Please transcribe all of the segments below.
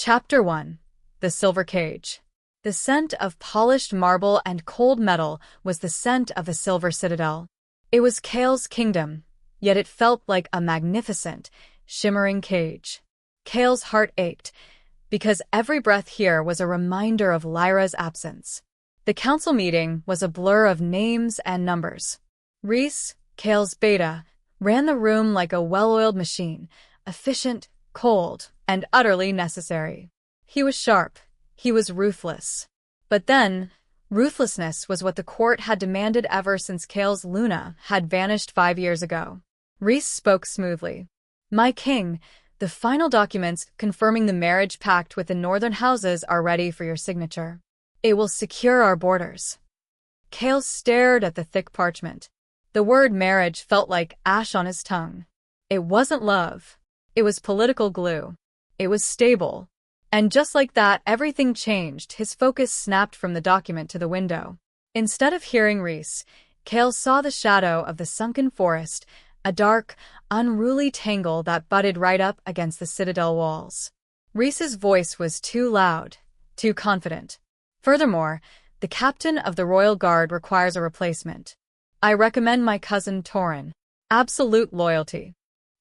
Chapter 1. The Silver Cage. The scent of polished marble and cold metal was the scent of a silver citadel. It was Kael's kingdom, yet it felt like a magnificent, shimmering cage. Kael's heart ached, because every breath here was a reminder of Lyra's absence. The council meeting was a blur of names and numbers. Rhys, Kael's beta, ran the room like a well-oiled machine, efficient, cold, and utterly necessary. He was sharp. He was ruthless. But then, ruthlessness was what the court had demanded ever since Kael's Luna had vanished 5 years ago. Rhys spoke smoothly. "My king, the final documents confirming the marriage pact with the northern houses are ready for your signature. It will secure our borders." Kael stared at the thick parchment. The word marriage felt like ash on his tongue. It wasn't love. It was political glue. It was stable. And just like that, everything changed. His focus snapped from the document to the window. Instead of hearing Rhys, Kael saw the shadow of the sunken forest, a dark, unruly tangle that butted right up against the citadel walls. Rhys's voice was too loud, too confident. "Furthermore, the captain of the Royal Guard requires a replacement. I recommend my cousin Torin. Absolute loyalty."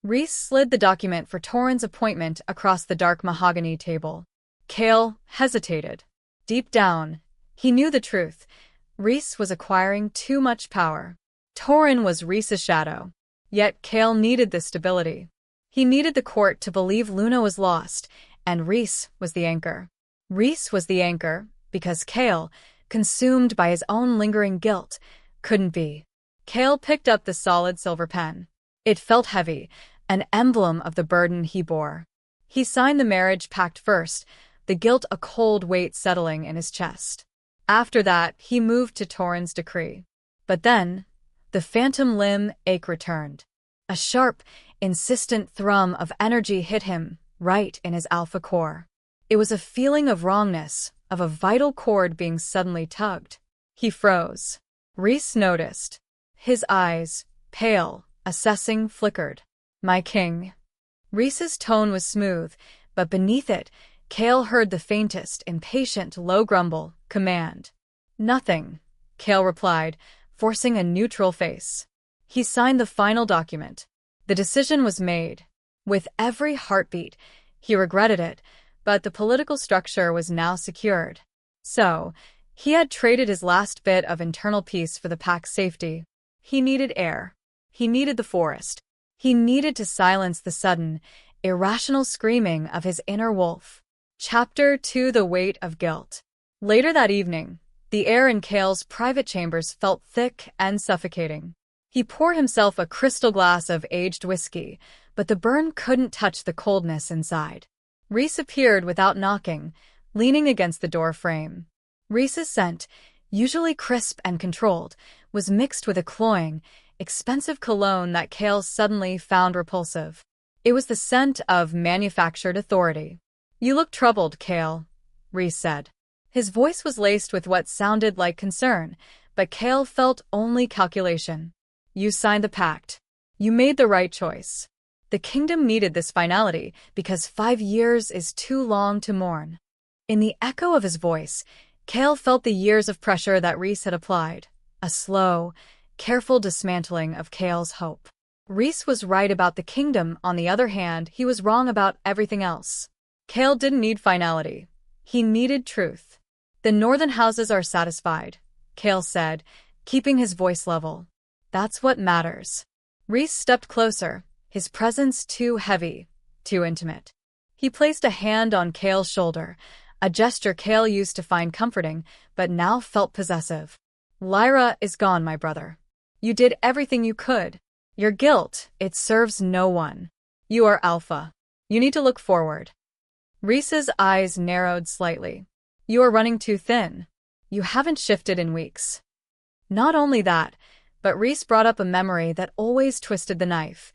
Rhys slid the document for Torin's appointment across the dark mahogany table. Kael hesitated. Deep down, he knew the truth. Rhys was acquiring too much power. Torin was Rhys's shadow. Yet Kael needed this stability. He needed the court to believe Luna was lost, and Rhys was the anchor. Rhys was the anchor because Kael, consumed by his own lingering guilt, couldn't be. Kael picked up the solid silver pen. It felt heavy, an emblem of the burden he bore. He signed the marriage pact first, the guilt a cold weight settling in his chest. After that, he moved to Torin's decree. But then, the phantom limb ache returned. A sharp, insistent thrum of energy hit him, right in his alpha core. It was a feeling of wrongness, of a vital cord being suddenly tugged. He froze. Rhys noticed. His eyes, pale, assessing, flickered. "My king." Rhys's tone was smooth, but beneath it, Kael heard the faintest, impatient, low grumble, command. "Nothing," Kael replied, forcing a neutral face. He signed the final document. The decision was made. With every heartbeat, he regretted it, but the political structure was now secured. So, he had traded his last bit of internal peace for the pact's safety. He needed air. He needed the forest. He needed to silence the sudden, irrational screaming of his inner wolf. Chapter 2. The Weight of Guilt. Later that evening, the air in Kael's private chambers felt thick and suffocating. He poured himself a crystal glass of aged whiskey, but the burn couldn't touch the coldness inside. Rhys appeared without knocking, leaning against the door frame. Rhys's scent, usually crisp and controlled, was mixed with a cloying, expensive cologne that Kael suddenly found repulsive. It was the scent of manufactured authority. "You look troubled, Kael," Rhys said. His voice was laced with what sounded like concern, but Kael felt only calculation. "You signed the pact. You made the right choice. The kingdom needed this finality because 5 years is too long to mourn." In the echo of his voice, Kael felt the years of pressure that Rhys had applied, a slow, careful dismantling of Kael's hope. Rhys was right about the kingdom. On the other hand, he was wrong about everything else. Kael didn't need finality. He needed truth. "The northern houses are satisfied," Kael said, keeping his voice level. "That's what matters." Rhys stepped closer, his presence too heavy, too intimate. He placed a hand on Kael's shoulder, a gesture Kael used to find comforting, but now felt possessive. "Lyra is gone, my brother. You did everything you could. Your guilt, it serves no one. You are alpha. You need to look forward." Rhys's eyes narrowed slightly. "You are running too thin. You haven't shifted in weeks." Not only that, but Rhys brought up a memory that always twisted the knife.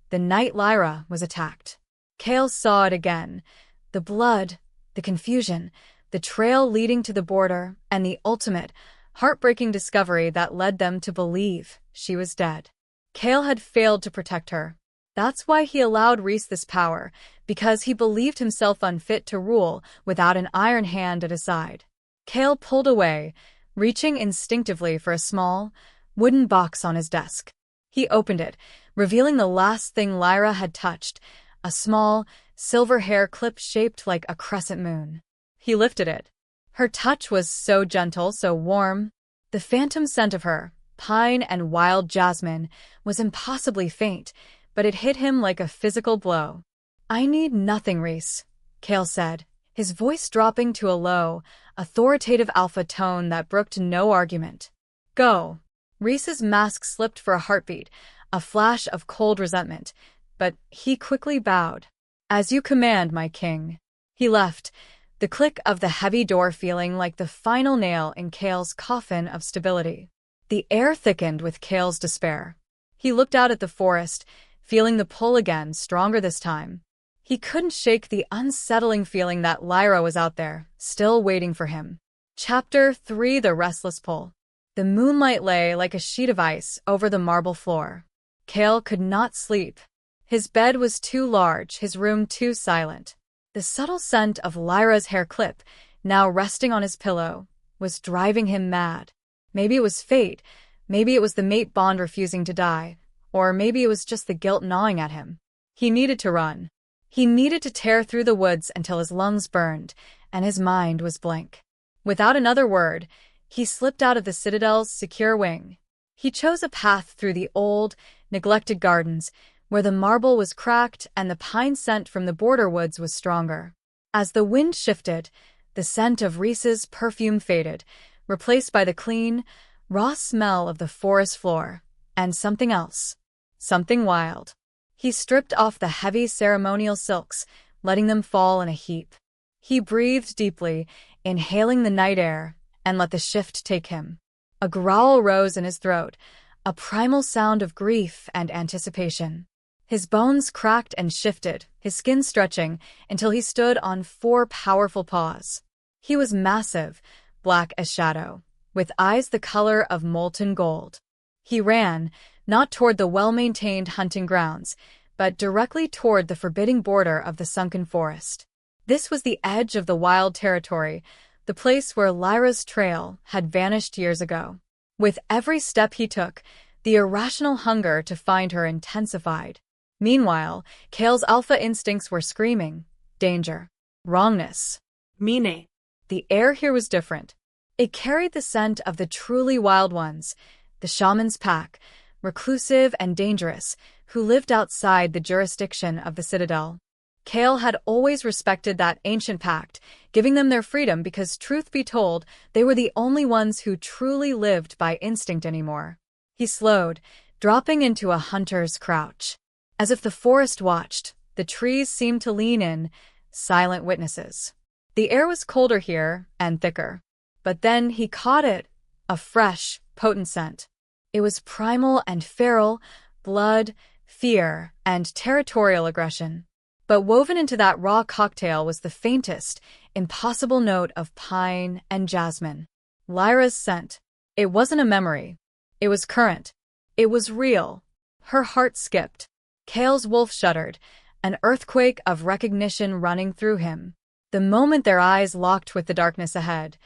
The night Lyra was attacked. Kael saw it again. The blood, the confusion, the trail leading to the border, and the ultimate, heartbreaking discovery that led them to believe she was dead. Kael had failed to protect her. That's why he allowed Rhys this power, because he believed himself unfit to rule without an iron hand at his side. Kael pulled away, reaching instinctively for a small, wooden box on his desk. He opened it, revealing the last thing Lyra had touched, a small, silver hair clip shaped like a crescent moon. He lifted it. Her touch was so gentle, so warm. The phantom scent of her, pine and wild jasmine, was impossibly faint, but it hit him like a physical blow. "I need nothing, Rhys," Kael said, his voice dropping to a low, authoritative alpha tone that brooked no argument. "Go." Rhys's mask slipped for a heartbeat, a flash of cold resentment, but he quickly bowed. "As you command, my king." He left, the click of the heavy door feeling like the final nail in Kael's coffin of stability. The air thickened with Kael's despair. He looked out at the forest, feeling the pull again, stronger this time. He couldn't shake the unsettling feeling that Lyra was out there, still waiting for him. Chapter 3: The Restless Pull. The moonlight lay like a sheet of ice over the marble floor. Kael could not sleep. His bed was too large, his room too silent. The subtle scent of Lyra's hair clip, now resting on his pillow, was driving him mad. Maybe it was fate, maybe it was the mate bond refusing to die, or maybe it was just the guilt gnawing at him. He needed to run. He needed to tear through the woods until his lungs burned, and his mind was blank. Without another word, he slipped out of the Citadel's secure wing. He chose a path through the old, neglected gardens, where the marble was cracked and the pine scent from the border woods was stronger. As the wind shifted, the scent of Rhys's perfume faded, replaced by the clean, raw smell of the forest floor, and something else. Something wild. He stripped off the heavy ceremonial silks, letting them fall in a heap. He breathed deeply, inhaling the night air, and let the shift take him. A growl rose in his throat, a primal sound of grief and anticipation. His bones cracked and shifted, his skin stretching, until he stood on 4 powerful paws. He was massive, black as shadow, with eyes the color of molten gold. He ran, not toward the well-maintained hunting grounds, but directly toward the forbidding border of the sunken forest. This was the edge of the wild territory, the place where Lyra's trail had vanished years ago. With every step he took, the irrational hunger to find her intensified. Meanwhile, Kael's alpha instincts were screaming, danger, wrongness, meaning. The air here was different. It carried the scent of the truly wild ones, the shaman's pack, reclusive and dangerous, who lived outside the jurisdiction of the Citadel. Kael had always respected that ancient pact, giving them their freedom because, truth be told, they were the only ones who truly lived by instinct anymore. He slowed, dropping into a hunter's crouch. As if the forest watched, the trees seemed to lean in, silent witnesses. The air was colder here, and thicker. But then he caught it, a fresh, potent scent. It was primal and feral, blood, fear, and territorial aggression. But woven into that raw cocktail was the faintest, impossible note of pine and jasmine. Lyra's scent. It wasn't a memory. It was current. It was real. Her heart skipped. Kael's wolf shuddered, an earthquake of recognition running through him. The moment their eyes locked with the darkness ahead,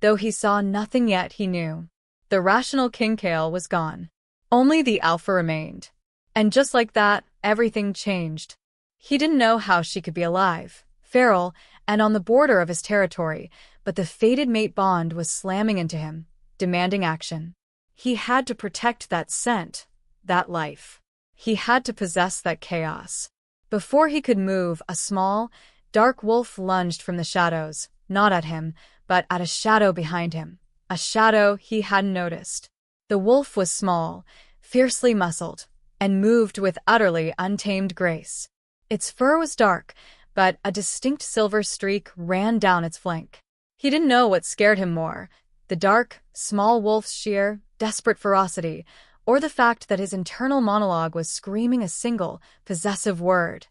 though he saw nothing yet, he knew. The rational King Kael was gone. Only the alpha remained. And just like that, everything changed. He didn't know how she could be alive, feral, and on the border of his territory, but the fated mate bond was slamming into him, demanding action. He had to protect that scent, that life. He had to possess that chaos. Before he could move, a small, dark wolf lunged from the shadows, not at him, but at a shadow behind him, a shadow he hadn't noticed. The wolf was small, fiercely muscled, and moved with utterly untamed grace. Its fur was dark, but a distinct silver streak ran down its flank. He didn't know what scared him more, the dark, small wolf's sheer, desperate ferocity, or the fact that his internal monologue was screaming a single, possessive word.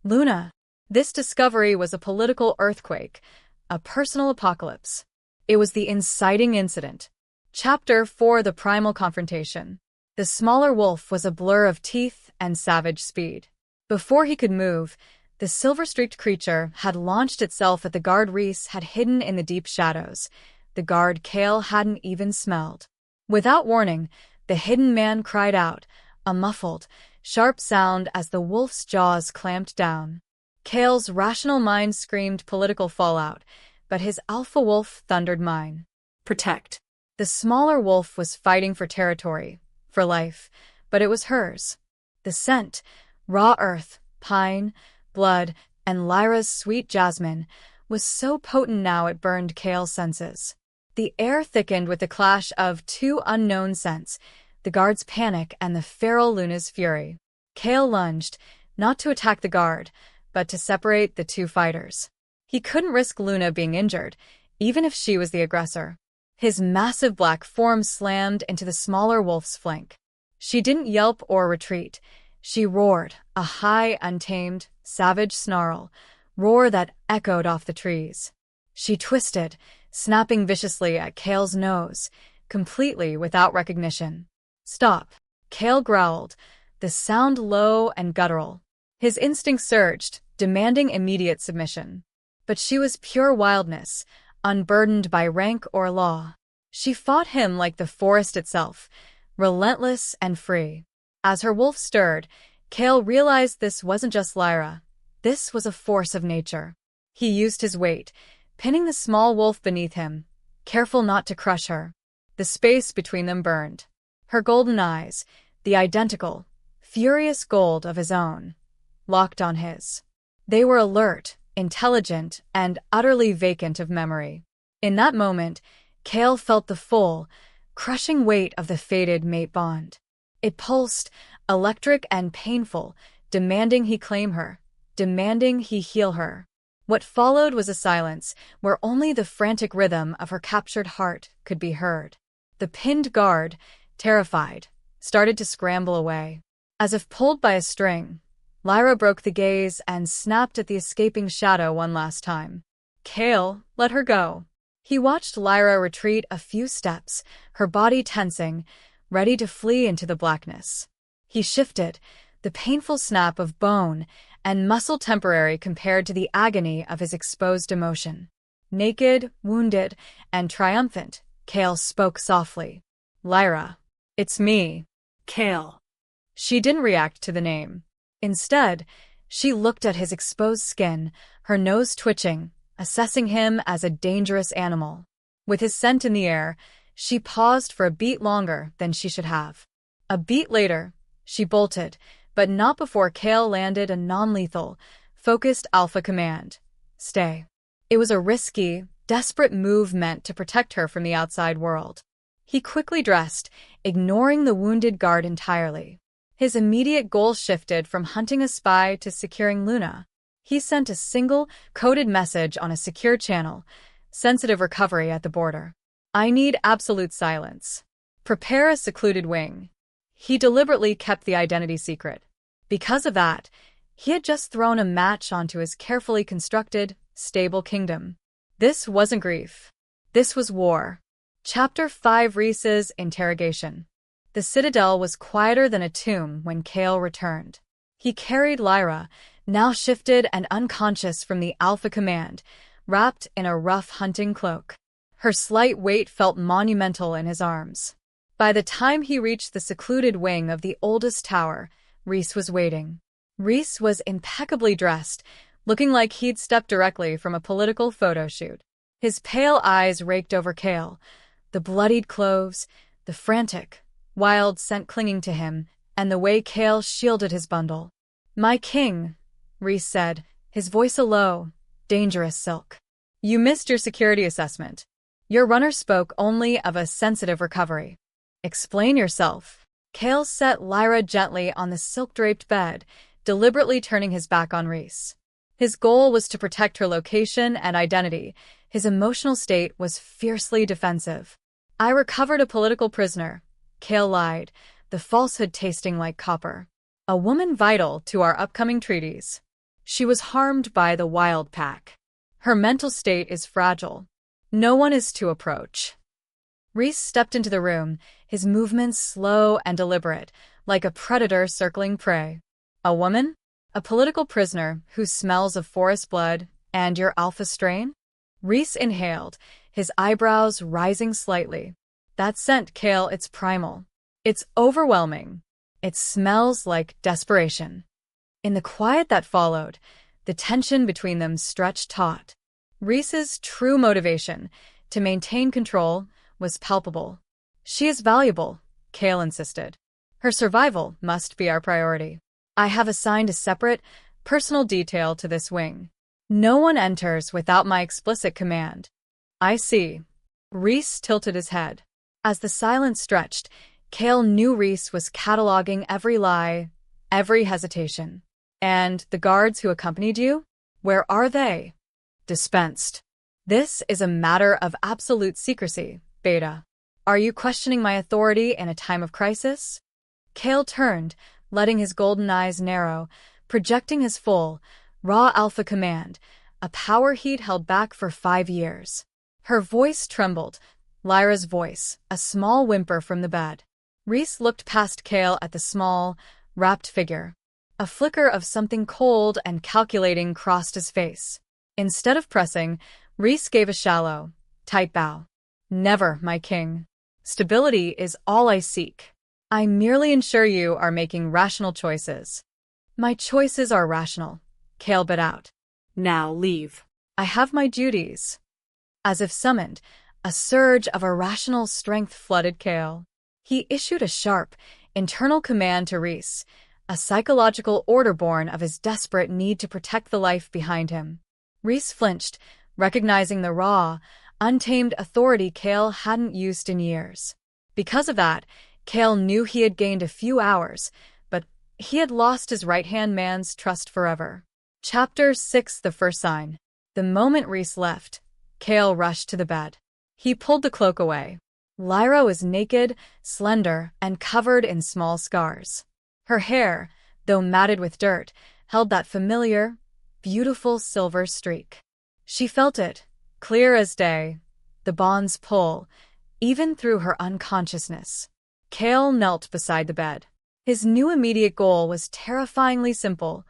Luna. This discovery was a political earthquake, a personal apocalypse. It was the inciting incident. Chapter 4: The Primal Confrontation. The smaller wolf was a blur of teeth and savage speed. Before he could move, the silver-streaked creature had launched itself at the guard Rhys had hidden in the deep shadows, the guard Kael hadn't even smelled. Without warning, the hidden man cried out, a muffled, sharp sound as the wolf's jaws clamped down. Kael's rational mind screamed political fallout, but his alpha wolf thundered mine. Protect. The smaller wolf was fighting for territory, for life, but it was hers. The scent, raw earth, pine, blood, and Lyra's sweet jasmine, was so potent now it burned Kael's senses. The air thickened with the clash of two unknown scents, the guard's panic and the feral Luna's fury. Kael lunged, not to attack the guard, but to separate the two fighters. He couldn't risk Luna being injured, even if she was the aggressor. His massive black form slammed into the smaller wolf's flank. She didn't yelp or retreat. She roared, a high, untamed, savage snarl, roar that echoed off the trees. She twisted, snapping viciously at Kael's nose, completely without recognition. Stop, Kael growled, the sound low and guttural. His instinct surged, demanding immediate submission. But she was pure wildness, unburdened by rank or law. She fought him like the forest itself, relentless and free. As her wolf stirred, Kael realized this wasn't just Lyra. This was a force of nature. He used his weight, pinning the small wolf beneath him, careful not to crush her. The space between them burned. Her golden eyes, the identical, furious gold of his own, locked on his. They were alert, intelligent, and utterly vacant of memory. In that moment, Kael felt the full, crushing weight of the fated mate bond. It pulsed, electric and painful, demanding he claim her, demanding he heal her. What followed was a silence where only the frantic rhythm of her captured heart could be heard. The pinned guard, terrified, started to scramble away. As if pulled by a string, Lyra broke the gaze and snapped at the escaping shadow one last time. Kael, let her go. He watched Lyra retreat a few steps, her body tensing, ready to flee into the blackness. He shifted, the painful snap of bone and muscle temporary compared to the agony of his exposed emotion. Naked, wounded, and triumphant, Kael spoke softly. Lyra, it's me. Kael. She didn't react to the name. Instead, she looked at his exposed skin, her nose twitching, assessing him as a dangerous animal. With his scent in the air, she paused for a beat longer than she should have. A beat later, she bolted, but not before Kael landed a non-lethal, focused alpha command. Stay. It was a risky, desperate move meant to protect her from the outside world. He quickly dressed, ignoring the wounded guard entirely. His immediate goal shifted from hunting a spy to securing Luna. He sent a single, coded message on a secure channel, sensitive recovery at the border. I need absolute silence. Prepare a secluded wing. He deliberately kept the identity secret. Because of that, he had just thrown a match onto his carefully constructed, stable kingdom. This wasn't grief. This was war. Chapter 5: Rhys's interrogation. The citadel was quieter than a tomb when Kael returned. He carried Lyra, now shifted and unconscious from the Alpha command, wrapped in a rough hunting cloak. Her slight weight felt monumental in his arms. By the time he reached the secluded wing of the oldest tower, Rhys was waiting. Rhys was impeccably dressed, looking like he'd stepped directly from a political photo shoot. His pale eyes raked over Kael, the bloodied clothes, the frantic, wild scent clinging to him, and the way Kael shielded his bundle. My king, Rhys said, his voice a low, dangerous silk. You missed your security assessment. Your runner spoke only of a sensitive recovery. Explain yourself. Kael set Lyra gently on the silk-draped bed, deliberately turning his back on Rhys. His goal was to protect her location and identity. His emotional state was fiercely defensive. I recovered a political prisoner, Kael lied, the falsehood tasting like copper. A woman vital to our upcoming treaties. She was harmed by the wild pack. Her mental state is fragile. No one is to approach. Rhys stepped into the room, his movements slow and deliberate, like a predator circling prey. A woman? A political prisoner who smells of forest blood and your alpha strain? Rhys inhaled, his eyebrows rising slightly. That scent, Kael, it's primal. It's overwhelming. It smells like desperation. In the quiet that followed, the tension between them stretched taut. Rhys's true motivation, to maintain control, was palpable. She is valuable, Kael insisted. Her survival must be our priority. I have assigned a separate, personal detail to this wing. No one enters without my explicit command. I see. Rhys tilted his head. As the silence stretched, Kael knew Rhys was cataloging every lie, every hesitation. And the guards who accompanied you? Where are they? Dispensed. This is a matter of absolute secrecy, Beta. Are you questioning my authority in a time of crisis? Kael turned, letting his golden eyes narrow, projecting his full, raw alpha command, a power he'd held back for 5 years. Her voice trembled, Lyra's voice, a small whimper from the bed. Rhys looked past Kael at the small, wrapped figure. A flicker of something cold and calculating crossed his face. Instead of pressing, Rhys gave a shallow, tight bow. Never, my king. Stability is all I seek. I merely ensure you are making rational choices. My choices are rational, Kael bit out. Now leave. I have my duties. As if summoned, a surge of irrational strength flooded Kael. He issued a sharp, internal command to Rhys, a psychological order born of his desperate need to protect the life behind him. Rhys flinched, recognizing the raw, untamed authority Kael hadn't used in years. Because of that, Kael knew he had gained a few hours, but he had lost his right-hand man's trust forever. Chapter 6: The First Sign. The moment Rhys left, Kael rushed to the bed. He pulled the cloak away. Lyra was naked, slender, and covered in small scars. Her hair, though matted with dirt, held that familiar, beautiful silver streak. She felt it, clear as day, the bond's pull, even through her unconsciousness. Kael knelt beside the bed. His new immediate goal was terrifyingly simple: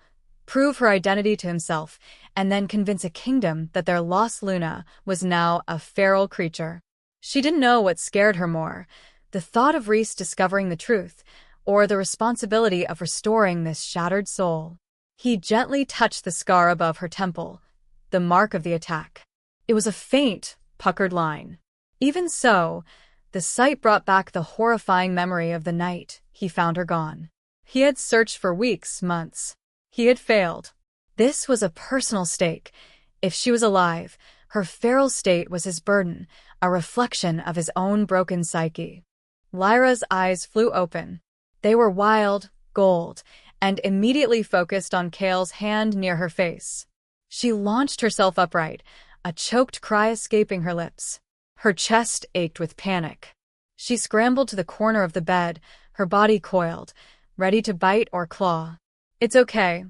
prove her identity to himself, and then convince a kingdom that their lost Luna was now a feral creature. She didn't know what scared her more, the thought of Rhys discovering the truth, or the responsibility of restoring this shattered soul. He gently touched the scar above her temple, the mark of the attack. It was a faint, puckered line. Even so, the sight brought back the horrifying memory of the night he found her gone. He had searched for weeks, months. He had failed. This was a personal stake. If she was alive, her feral state was his burden, a reflection of his own broken psyche. Lyra's eyes flew open. They were wild, gold, and immediately focused on Kael's hand near her face. She launched herself upright, a choked cry escaping her lips. Her chest ached with panic. She scrambled to the corner of the bed, her body coiled, ready to bite or claw. It's okay,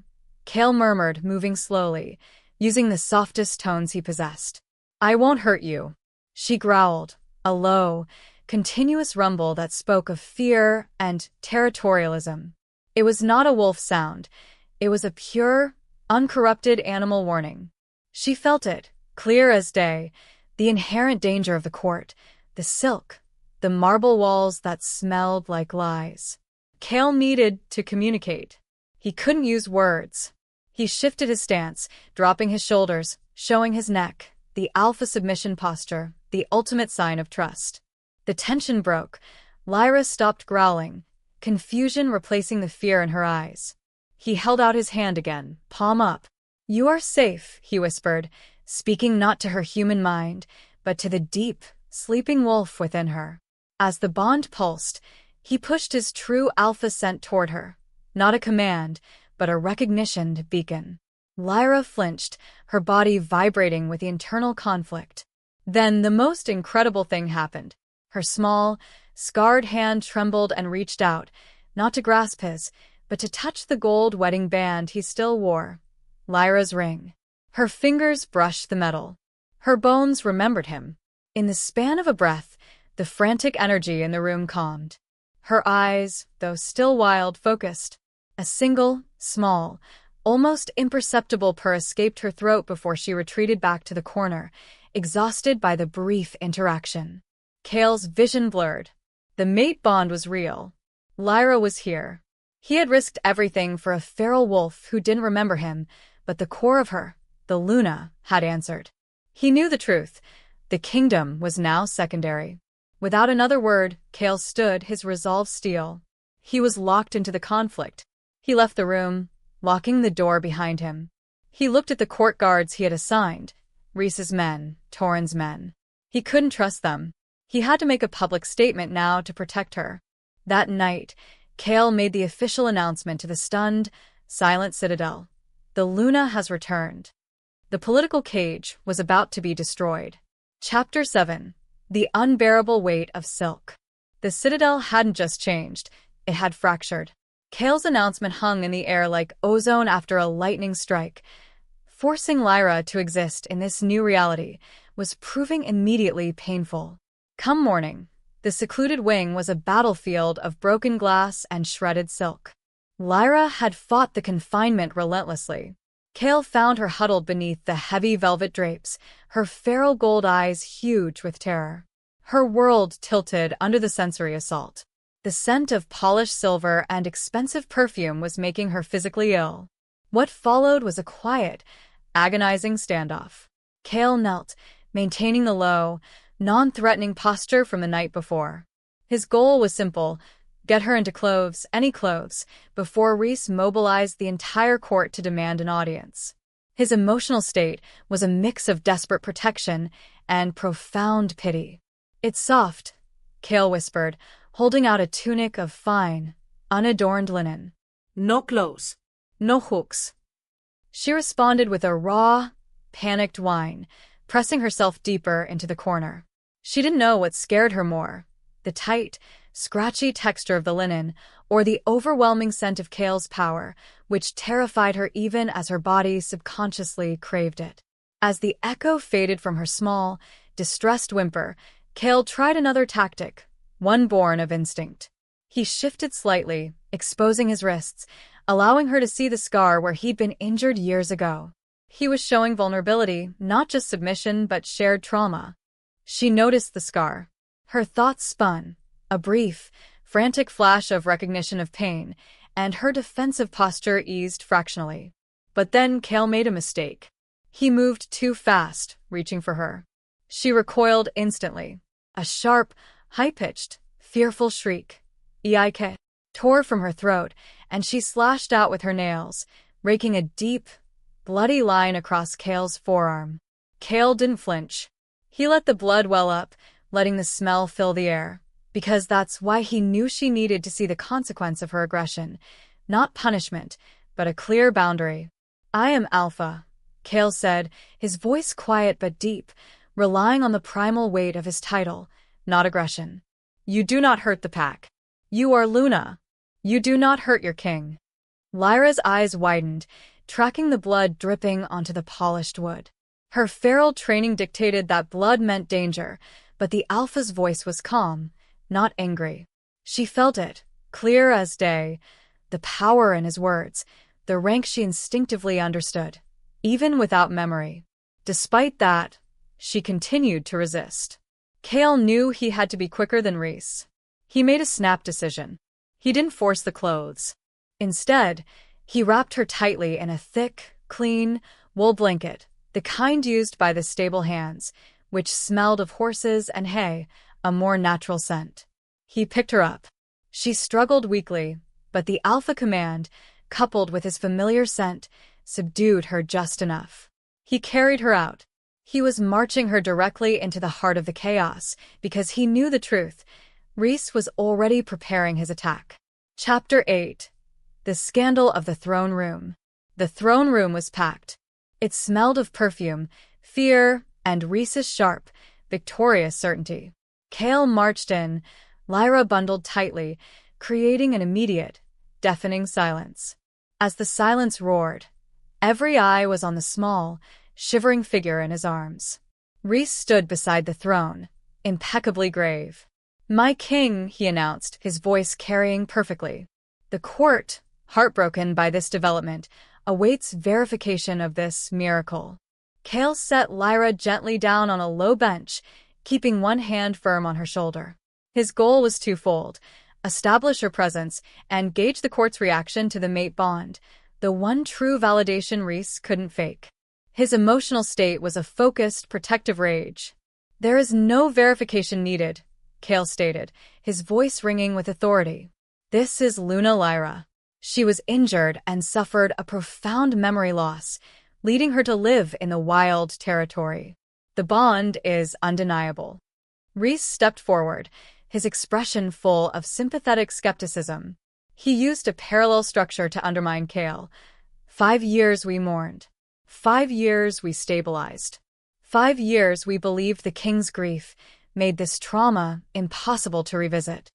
Kael murmured, moving slowly, using the softest tones he possessed. I won't hurt you. She growled, a low, continuous rumble that spoke of fear and territorialism. It was not a wolf sound. It was a pure, uncorrupted animal warning. She felt it, clear as day, the inherent danger of the court, the silk, the marble walls that smelled like lies. Kael needed to communicate. He couldn't use words. He shifted his stance, dropping his shoulders, showing his neck, the alpha submission posture, the ultimate sign of trust. The tension broke. Lyra stopped growling, confusion replacing the fear in her eyes. He held out his hand again, palm up. You are safe, he whispered, speaking not to her human mind, but to the deep, sleeping wolf within her. As the bond pulsed, he pushed his true alpha scent toward her. Not a command, but a recognition to beacon. Lyra flinched, her body vibrating with the internal conflict. Then the most incredible thing happened. Her small, scarred hand trembled and reached out, not to grasp his, but to touch the gold wedding band he still wore. Lyra's ring. Her fingers brushed the metal. Her bones remembered him. In the span of a breath, the frantic energy in the room calmed. Her eyes, though still wild, focused. A single, small, Almost imperceptible purr escaped her throat before she retreated back to the corner, exhausted by the brief interaction. Kael's vision blurred. The mate bond was real. Lyra was here. He had risked everything for a feral wolf who didn't remember him, but the core of her, the Luna, had answered. He knew the truth. The kingdom was now secondary. Without another word, Kael stood, his resolve steel. He was locked into the conflict. He left the room, locking the door behind him. He looked at the court guards he had assigned, Rhys's men, Torrhen's men. He couldn't trust them. He had to make a public statement now to protect her. That night, Kael made the official announcement to the stunned, silent citadel. The Luna has returned. The political cage was about to be destroyed. Chapter 7. The Unbearable Weight of Silk. The citadel hadn't just changed, it had fractured. Kael's announcement hung in the air like ozone after a lightning strike. Forcing Lyra to exist in this new reality was proving immediately painful. Come morning, the secluded wing was a battlefield of broken glass and shredded silk. Lyra had fought the confinement relentlessly. Kael found her huddled beneath the heavy velvet drapes, her feral gold eyes huge with terror. Her world tilted under the sensory assault. The scent of polished silver and expensive perfume was making her physically ill. What followed was a quiet, agonizing standoff. Kael knelt, maintaining the low, non-threatening posture from the night before. His goal was simple: get her into clothes, any clothes, before Rhys mobilized the entire court to demand an audience. His emotional state was a mix of desperate protection and profound pity. "It's soft," Kael whispered, holding out a tunic of fine, unadorned linen. "No clothes. "No hooks." She responded with a raw, panicked whine, pressing herself deeper into the corner. She didn't know what scared her more, the tight, scratchy texture of the linen, or the overwhelming scent of Kael's power, which terrified her even as her body subconsciously craved it. As the echo faded from her small, distressed whimper, Kael tried another tactic, one born of instinct. He shifted slightly, exposing his wrists, allowing her to see the scar where he'd been injured years ago. He was showing vulnerability, not just submission but shared trauma. She noticed the scar. Her thoughts spun, a brief, frantic flash of recognition of pain, and her defensive posture eased fractionally. But then Kael made a mistake. He moved too fast, reaching for her. She recoiled instantly. A sharp, high-pitched, fearful shriek, "Eik," tore from her throat, and she slashed out with her nails, raking a deep, bloody line across Kael's forearm. Kael didn't flinch. He let the blood well up, letting the smell fill the air, because that's why he knew she needed to see the consequence of her aggression, not punishment, but a clear boundary. "I am Alpha," Kael said, his voice quiet but deep, relying on the primal weight of his title, not aggression. "You do not hurt the pack. You are Luna. You do not hurt your king." Lyra's eyes widened, tracking the blood dripping onto the polished wood. Her feral training dictated that blood meant danger, but the Alpha's voice was calm, not angry. She felt it, clear as day, the power in his words, the rank she instinctively understood, even without memory. Despite that, she continued to resist. Kael knew he had to be quicker than Rhys. He made a snap decision. He didn't force the clothes. Instead, he wrapped her tightly in a thick, clean, wool blanket, the kind used by the stable hands, which smelled of horses and hay, a more natural scent. He picked her up. She struggled weakly, but the Alpha command, coupled with his familiar scent, subdued her just enough. He carried her out. He was marching her directly into the heart of the chaos, because he knew the truth. Rhys was already preparing his attack. Chapter 8. The Scandal of the Throne Room. The throne room was packed. It smelled of perfume, fear, and Rhys's sharp, victorious certainty. Kael marched in, Lyra bundled tightly, creating an immediate, deafening silence. As the silence roared, every eye was on the small, shivering figure in his arms. Rhys stood beside the throne, impeccably grave. "My king," he announced, his voice carrying perfectly. The court, heartbroken by this development, awaits verification of this miracle. Kael set Lyra gently down on a low bench, keeping one hand firm on her shoulder. His goal was twofold: establish her presence and gauge the court's reaction to the mate bond, the one true validation Rhys couldn't fake. His emotional state was a focused, protective rage. "There is no verification needed," Kael stated, his voice ringing with authority. "This is Luna Lyra. She was injured and suffered a profound memory loss, leading her to live in the wild territory. The bond is undeniable." Rhys stepped forward, his expression full of sympathetic skepticism. He used a parallel structure to undermine Kael. 5 years we mourned. 5 years we stabilized. 5 years we believed the king's grief made this trauma impossible to revisit.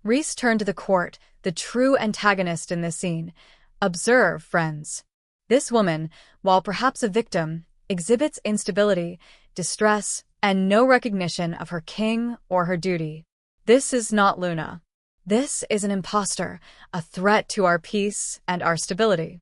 Rhys turned to the court, the true antagonist in this scene. "Observe, friends. This woman, while perhaps a victim, exhibits instability, distress, and no recognition of her king or her duty. This is not Luna. This is an impostor, a threat to our peace and our stability."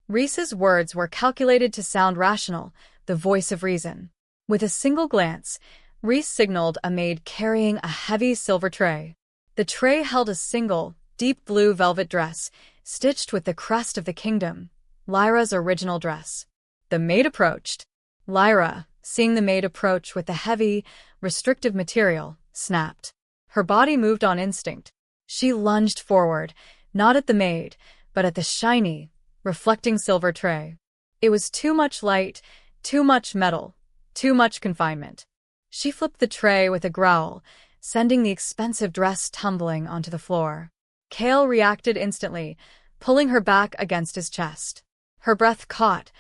Rhys's words were calculated to sound rational, the voice of reason. With a single glance, Rhys signaled a maid carrying a heavy silver tray. The tray held a single, deep blue velvet dress, stitched with the crest of the kingdom, Lyra's original dress. The maid approached. Lyra, seeing the maid approach with the heavy, restrictive material, snapped. Her body moved on instinct. She lunged forward, not at the maid, but at the shiny, reflecting silver tray. It was too much light, too much metal, too much confinement. She flipped the tray with a growl, sending the expensive dress tumbling onto the floor. Kael reacted instantly, pulling her back against his chest. Her breath caught,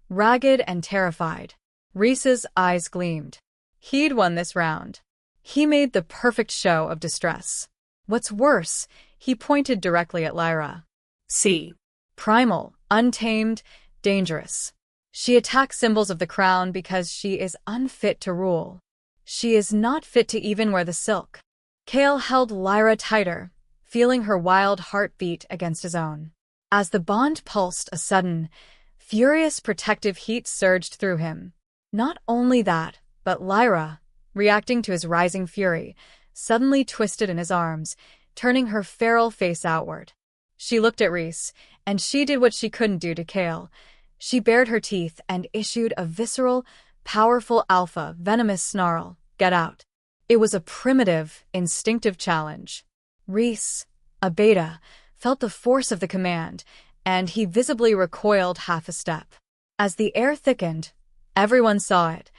ragged and terrified. Rhys's eyes gleamed. He'd won this round. He made the perfect show of distress. What's worse, he pointed directly at Lyra. "See. Primal, untamed, dangerous. She attacks symbols of the crown because she is unfit to rule. She is not fit to even wear the silk." Kael held Lyra tighter, feeling her wild heart beat against his own. As the bond pulsed, a sudden, furious protective heat surged through him. Not only that, but Lyra, reacting to his rising fury, suddenly twisted in his arms, turning her feral face outward. She looked at Rhys, and she did what she couldn't do to Kael. She bared her teeth and issued a visceral, powerful alpha, venomous snarl. "Get out." It was a primitive, instinctive challenge. Rhys, a beta, felt the force of the command, and he visibly recoiled half a step. As the air thickened, everyone saw it.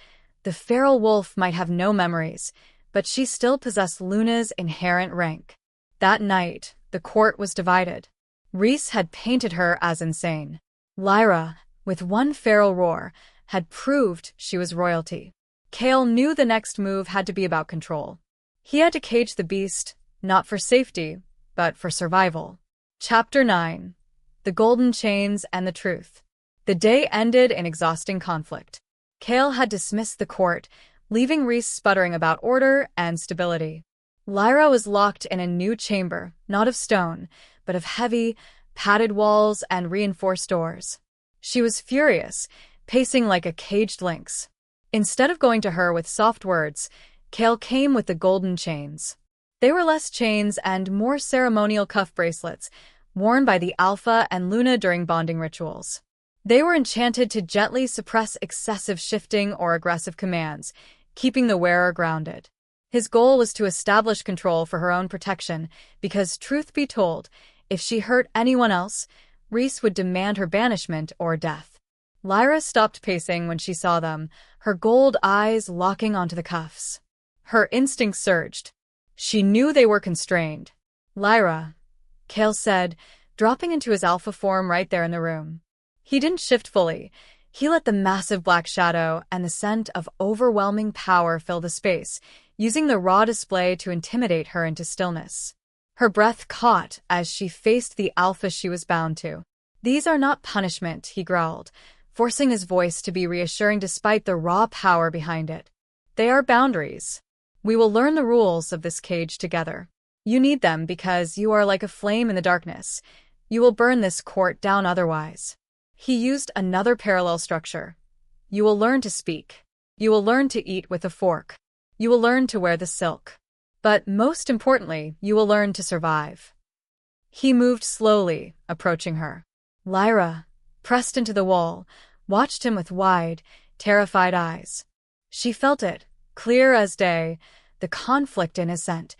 The feral wolf might have no memories, but she still possessed Luna's inherent rank. That night, the court was divided. Rhys had painted her as insane. Lyra, with one feral roar, had proved she was royalty. Kael knew the next move had to be about control. He had to cage the beast, not for safety, but for survival. Chapter 9. The Golden Chains and the Truth. The day ended in exhausting conflict. Kael had dismissed the court, leaving Rhys sputtering about order and stability. Lyra was locked in a new chamber, not of stone, but of heavy, padded walls and reinforced doors. She was furious, pacing like a caged lynx. Instead of going to her with soft words, Kael came with the golden chains. They were less chains and more ceremonial cuff bracelets, worn by the Alpha and Luna during bonding rituals. They were enchanted to gently suppress excessive shifting or aggressive commands, keeping the wearer grounded. His goal was to establish control for her own protection, because, truth be told, if she hurt anyone else, Rhys would demand her banishment or death. Lyra stopped pacing when she saw them, her gold eyes locking onto the cuffs. Her instincts surged. She knew they were constrained. "Lyra," Kael said, dropping into his alpha form right there in the room. He didn't shift fully. He let the massive black shadow and the scent of overwhelming power fill the space, using the raw display to intimidate her into stillness. Her breath caught as she faced the alpha she was bound to. "These are not punishment," he growled, forcing his voice to be reassuring despite the raw power behind it. "They are boundaries. We will learn the rules of this cage together. You need them because you are like a flame in the darkness. You will burn this court down otherwise." He used another parallel structure. You will learn to speak. You will learn to eat with a fork. You will learn to wear the silk. But most importantly, you will learn to survive. He moved slowly, approaching her. Lyra, pressed into the wall, watched him with wide, terrified eyes. She felt it, clear as day, the conflict in his scent.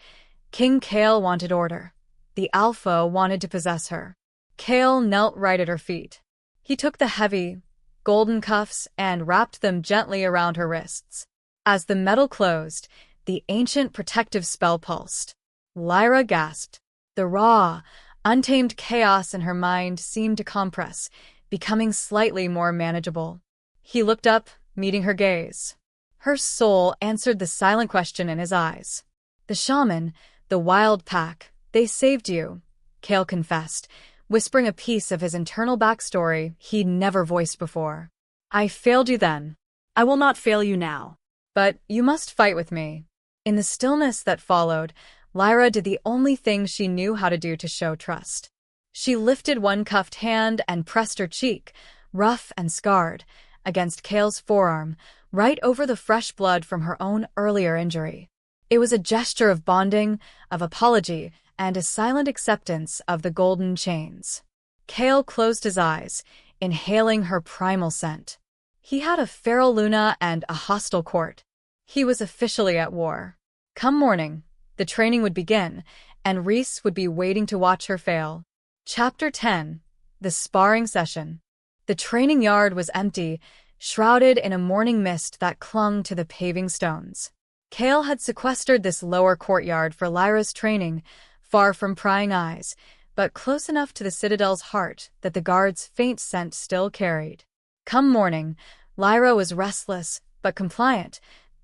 King Kael wanted order. The alpha wanted to possess her. Kael knelt right at her feet. He took the heavy, golden cuffs and wrapped them gently around her wrists. As the metal closed, the ancient protective spell pulsed. Lyra gasped. The raw, untamed chaos in her mind seemed to compress, becoming slightly more manageable. He looked up, meeting her gaze. Her soul answered the silent question in his eyes. The shaman, the wild pack, they saved you, Kael confessed, whispering a piece of his internal backstory he'd never voiced before. I failed you then. I will not fail you now. But you must fight with me. In the stillness that followed, Lyra did the only thing she knew how to do to show trust. She lifted one cuffed hand and pressed her cheek, rough and scarred, against Kael's forearm, right over the fresh blood from her own earlier injury. It was a gesture of bonding, of apology, and a silent acceptance of the golden chains. Kael closed his eyes, inhaling her primal scent. He had a feral Luna and a hostile court. He was officially at war. Come morning, the training would begin, and Rhys would be waiting to watch her fail. Chapter 10. The Sparring Session. The training yard was empty, shrouded in a morning mist that clung to the paving stones. Kael had sequestered this lower courtyard for Lyra's training, far from prying eyes, but close enough to the citadel's heart that the guard's faint scent still carried. Come morning, Lyra was restless but compliant,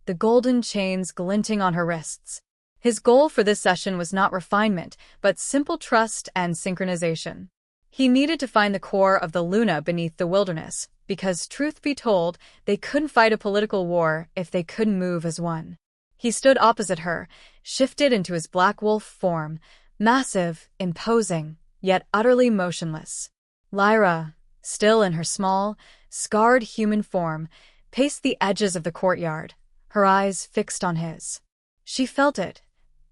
the golden chains glinting on her wrists. His goal for this session was not refinement, but simple trust and synchronization. He needed to find the core of the Luna beneath the wilderness, because, truth be told, they couldn't fight a political war if they couldn't move as one. He stood opposite her, shifted into his black wolf form, massive, imposing, yet utterly motionless. Lyra, still in her small, scarred human form, paced the edges of the courtyard, her eyes fixed on his. She felt it,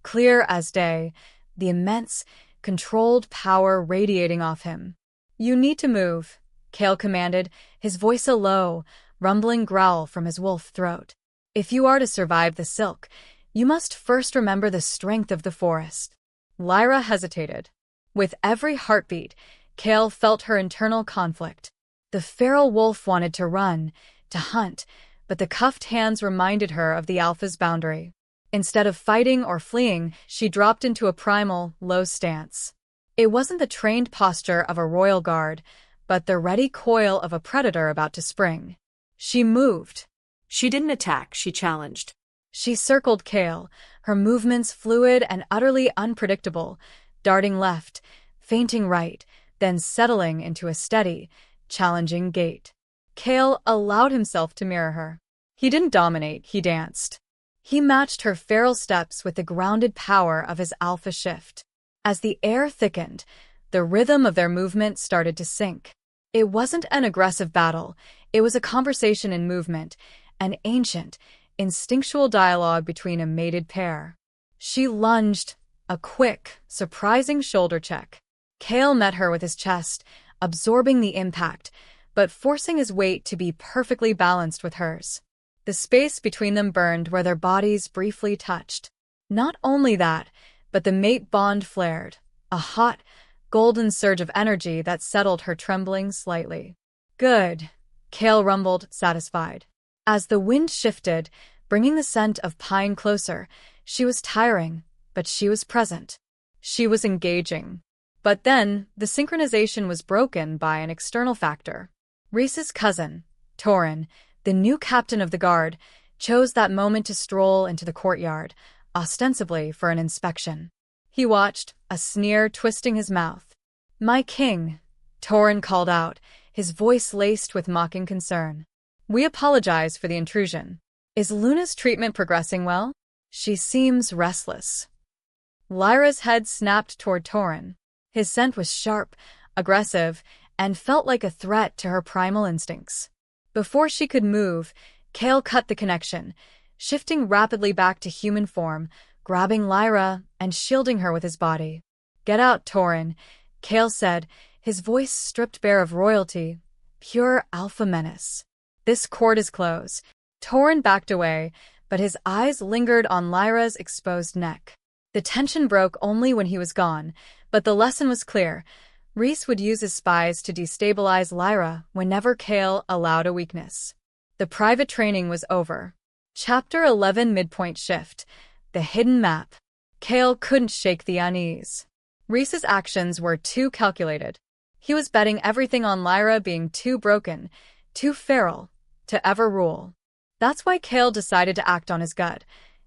clear as day, the immense, controlled power radiating off him. You need to move, Kael commanded, his voice a low, rumbling growl from his wolf throat. If you are to survive the silk, you must first remember the strength of the forest. Lyra hesitated. With every heartbeat, Kael felt her internal conflict. The feral wolf wanted to run, to hunt, but the cuffed hands reminded her of the alpha's boundary. Instead of fighting or fleeing, she dropped into a primal, low stance. It wasn't the trained posture of a royal guard, but the ready coil of a predator about to spring. She moved. She didn't attack, she challenged. She circled Kael, her movements fluid and utterly unpredictable, darting left, feinting right, then settling into a steady, challenging gait. Kael allowed himself to mirror her. He didn't dominate, he danced. He matched her feral steps with the grounded power of his alpha shift. As the air thickened, the rhythm of their movement started to sync. It wasn't an aggressive battle, it was a conversation in movement, an ancient, instinctual dialogue between a mated pair. She lunged, a quick, surprising shoulder check. Kael met her with his chest, absorbing the impact, but forcing his weight to be perfectly balanced with hers. The space between them burned where their bodies briefly touched. Not only that, but the mate bond flared, a hot, golden surge of energy that settled her trembling slightly. Good, Kael rumbled, satisfied. As the wind shifted, bringing the scent of pine closer, she was tiring, but she was present. She was engaging. But then, the synchronization was broken by an external factor. Rhys's cousin, Torin, the new captain of the guard, chose that moment to stroll into the courtyard, ostensibly for an inspection. He watched, a sneer twisting his mouth. "My king," Torin called out, his voice laced with mocking concern. "We apologize for the intrusion. Is Luna's treatment progressing well? She seems restless." Lyra's head snapped toward Torin. His scent was sharp, aggressive, and felt like a threat to her primal instincts. Before she could move, Kael cut the connection, shifting rapidly back to human form, grabbing Lyra and shielding her with his body. "Get out, Tauren," Kael said, his voice stripped bare of royalty, pure alpha menace. "This cord is closed." Tauren backed away, but his eyes lingered on Lyra's exposed neck. The tension broke only when he was gone, but the lesson was clear. Rhys would use his spies to destabilize Lyra whenever Kael allowed a weakness. The private training was over. Chapter 11 Midpoint Shift. The Hidden Map. Kael couldn't shake the unease. Rhys's actions were too calculated. He was betting everything on Lyra being too broken, too feral, to ever rule. That's why Kael decided to act on his gut.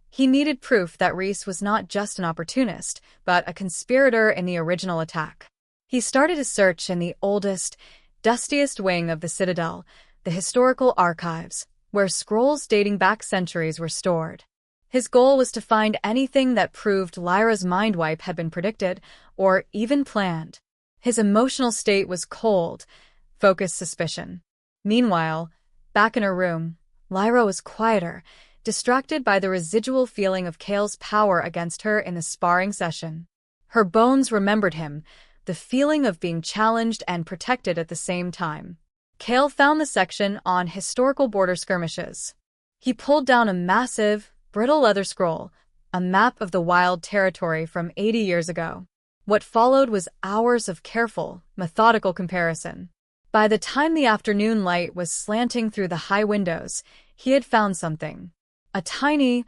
He needed proof that Rhys was not just an opportunist, but a conspirator in the original attack. He started a search in the oldest, dustiest wing of the Citadel, the historical archives, where scrolls dating back centuries were stored. His goal was to find anything that proved Lyra's mind wipe had been predicted, or even planned. His emotional state was cold, focused suspicion. Meanwhile, back in her room, Lyra was quieter, distracted by the residual feeling of Kael's power against her in the sparring session. Her bones remembered him, the feeling of being challenged and protected at the same time. Kael found the section on historical border skirmishes. He pulled down a massive, brittle leather scroll, a map of the wild territory from 80 years ago. What followed was hours of careful, methodical comparison. By the time the afternoon light was slanting through the high windows, he had found something. A tiny,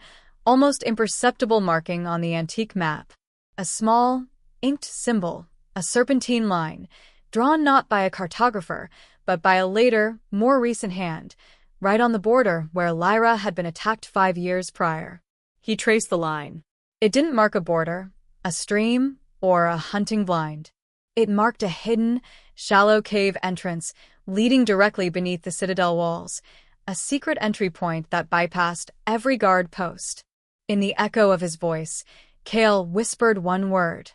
almost imperceptible marking on the antique map. A small, inked symbol, a serpentine line, drawn not by a cartographer, but by a later, more recent hand, right on the border where Lyra had been attacked 5 years prior. He traced the line. It didn't mark a border, a stream, or a hunting blind. It marked a hidden, shallow cave entrance leading directly beneath the Citadel walls, a secret entry point that bypassed every guard post. In the echo of his voice, Kael whispered one word: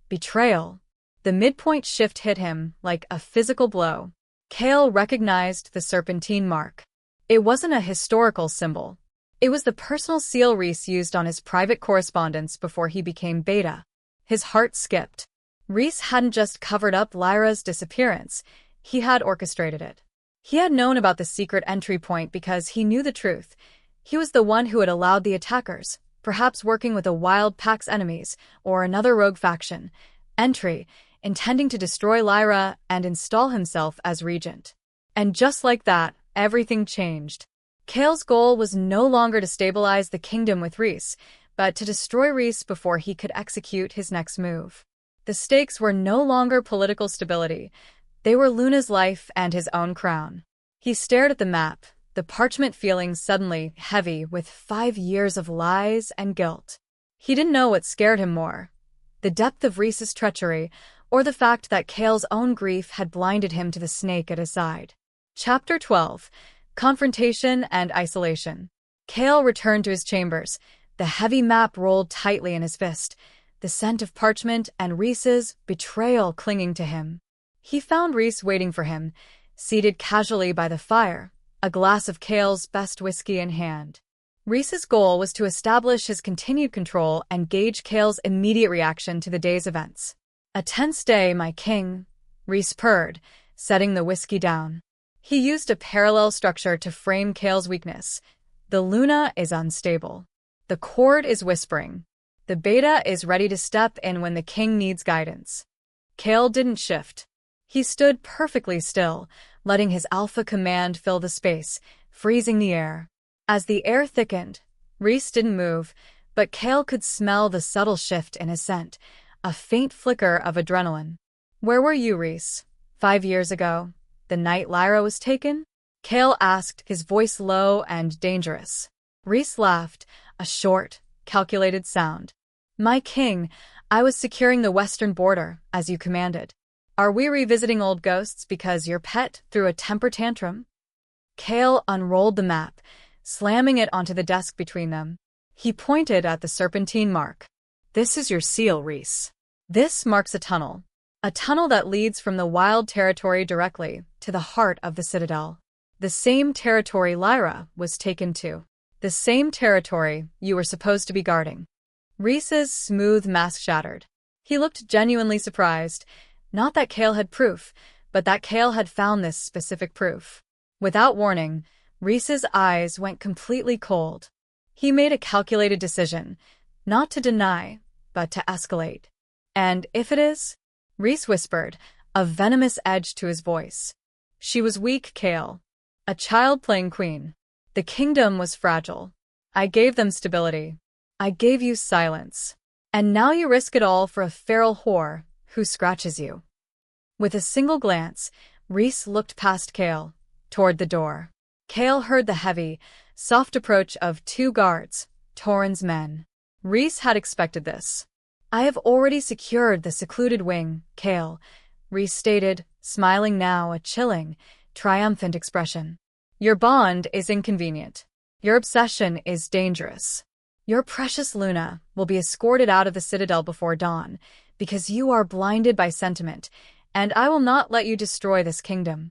betrayal. The midpoint shift hit him like a physical blow. Kael recognized the serpentine mark. It wasn't a historical symbol. It was the personal seal Rhys used on his private correspondence before he became Beta. His heart skipped. Rhys hadn't just covered up Lyra's disappearance, he had orchestrated it. He had known about the secret entry point because he knew the truth. He was the one who had allowed the attackers, perhaps working with a wild pact's enemies or another rogue faction, entry, intending to destroy Lyra and install himself as regent. And just like that, everything changed. Kael's goal was no longer to stabilize the kingdom with Rhys, but to destroy Rhys before he could execute his next move. The stakes were no longer political stability. They were Luna's life and his own crown. He stared at the map, the parchment feeling suddenly heavy with 5 years of lies and guilt. He didn't know what scared him more: the depth of Rhys's treachery, or the fact that Kael's own grief had blinded him to the snake at his side. Chapter 12. Confrontation and Isolation. Kael returned to his chambers, the heavy map rolled tightly in his fist, the scent of parchment and Rhys's betrayal clinging to him. He found Rhys waiting for him, seated casually by the fire, a glass of Kael's best whiskey in hand. Rhys's goal was to establish his continued control and gauge Kael's immediate reaction to the day's events. "A tense day, my king," Rhys purred, setting the whiskey down. He used a parallel structure to frame Kael's weakness. The Luna is unstable. The cord is whispering. The Beta is ready to step in when the king needs guidance. Kael didn't shift. He stood perfectly still, letting his alpha command fill the space, freezing the air. As the air thickened, Rhys didn't move, but Kael could smell the subtle shift in his scent, a faint flicker of adrenaline. "Where were you, Rhys? 5 years ago, the night Lyra was taken?" Kael asked, his voice low and dangerous. Rhys laughed, a short, calculated sound. "My king, I was securing the western border, as you commanded. Are we revisiting old ghosts because your pet threw a temper tantrum?" Kael unrolled the map, slamming it onto the desk between them. He pointed at the serpentine mark. "This is your seal, Rhys. This marks a tunnel. A tunnel that leads from the wild territory directly to the heart of the citadel. The same territory Lyra was taken to. The same territory you were supposed to be guarding. Rhys's smooth mask shattered. He looked genuinely surprised. Not that Kael had proof, but that Kael had found this specific proof. Without warning, Rhys's eyes went completely cold. He made a calculated decision, not to deny, but to escalate. And if it is? Rhys whispered, a venomous edge to his voice. She was weak, Kael. A child playing queen. The kingdom was fragile. I gave them stability. I gave you silence. And now you risk it all for a feral whore who scratches you. With a single glance, Rhys looked past Kael, toward the door. Kael heard the heavy, soft approach of 2 guards, Torrhen's men. Rhys had expected this. I have already secured the secluded wing, Kael, Rhys stated, smiling now a chilling, triumphant expression. Your bond is inconvenient. Your obsession is dangerous. Your precious Luna will be escorted out of the citadel before dawn, because you are blinded by sentiment, and I will not let you destroy this kingdom.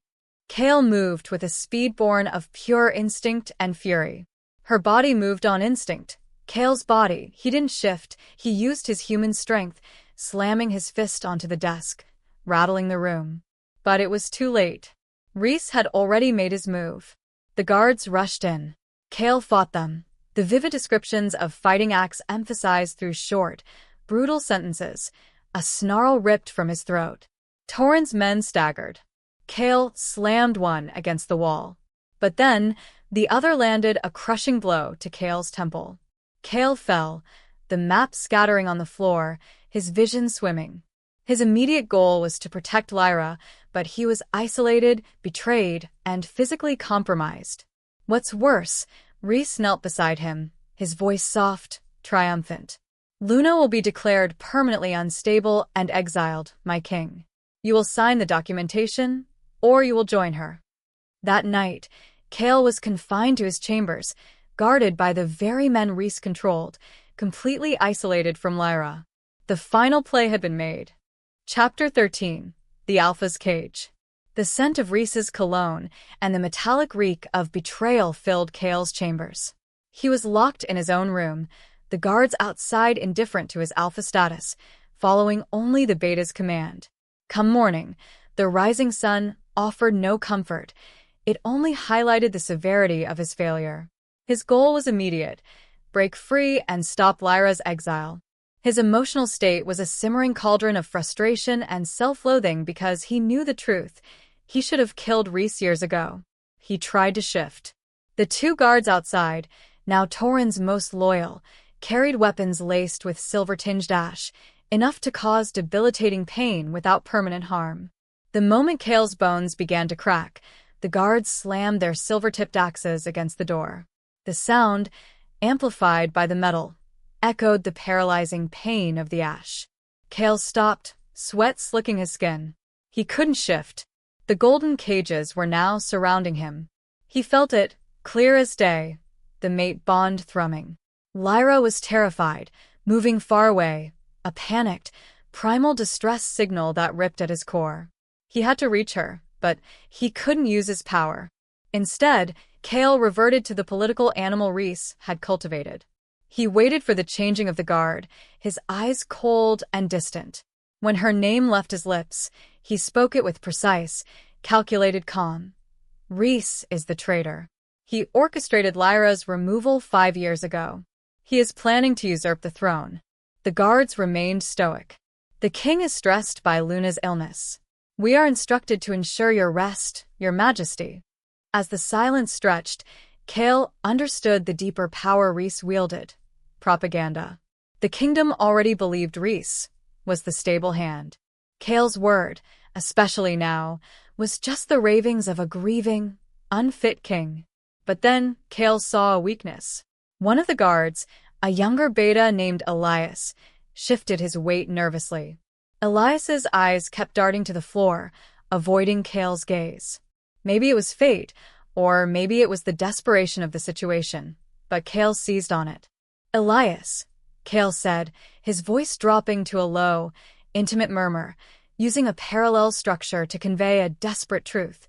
Kael moved with a speed born of pure instinct and fury. Her body moved on instinct. Kael's body, he didn't shift, he used his human strength, slamming his fist onto the desk, rattling the room. But it was too late. Rhys had already made his move. The guards rushed in. Kael fought them. The vivid descriptions of fighting acts emphasized through short, brutal sentences. A snarl ripped from his throat. Torrhen's men staggered. Kael slammed one against the wall. But then, the other landed a crushing blow to Kael's temple. Kael fell, the map scattering on the floor, his vision swimming. His immediate goal was to protect Lyra, but he was isolated, betrayed, and physically compromised. What's worse, Rhys knelt beside him, his voice soft, triumphant. Luna will be declared permanently unstable and exiled, my king. You will sign the documentation, or you will join her. That night, Kael was confined to his chambers, guarded by the very men Rhys controlled, completely isolated from Lyra. The final play had been made. Chapter 13. The Alpha's Cage. The scent of Rhys's cologne and the metallic reek of betrayal filled Kael's chambers. He was locked in his own room, the guards outside indifferent to his alpha status, following only the beta's command. Come morning, the rising sun offered no comfort. It only highlighted the severity of his failure. His goal was immediate: break free and stop Lyra's exile. His emotional state was a simmering cauldron of frustration and self-loathing because he knew the truth. He should have killed Rhys years ago. He tried to shift. The 2 guards outside, now Torrhen's most loyal, carried weapons laced with silver-tinged ash, enough to cause debilitating pain without permanent harm. The moment Kael's bones began to crack, the guards slammed their silver-tipped axes against the door. The sound, amplified by the metal, echoed the paralyzing pain of the ash. Kael stopped, sweat slicking his skin. He couldn't shift. The golden cages were now surrounding him. He felt it, clear as day, the mate bond thrumming. Lyra was terrified, moving far away, a panicked, primal distress signal that ripped at his core. He had to reach her, but he couldn't use his power. Instead, Kael reverted to the political animal Rhys had cultivated. He waited for the changing of the guard, his eyes cold and distant. When her name left his lips, he spoke it with precise, calculated calm. Rhys is the traitor. He orchestrated Lyra's removal 5 years ago. He is planning to usurp the throne. The guards remained stoic. The king is stressed by Luna's illness. We are instructed to ensure your rest, your majesty. As the silence stretched, Kael understood the deeper power Rhys wielded. Propaganda. The kingdom already believed Rhys was the stable hand. Kael's word, especially now, was just the ravings of a grieving, unfit king. But then Kael saw a weakness. One of the guards, a younger beta named Elias, shifted his weight nervously. Elias's eyes kept darting to the floor, avoiding Kael's gaze. Maybe it was fate, or maybe it was the desperation of the situation, but Kael seized on it. Elias, Kael said, his voice dropping to a low, intimate murmur, using a parallel structure to convey a desperate truth.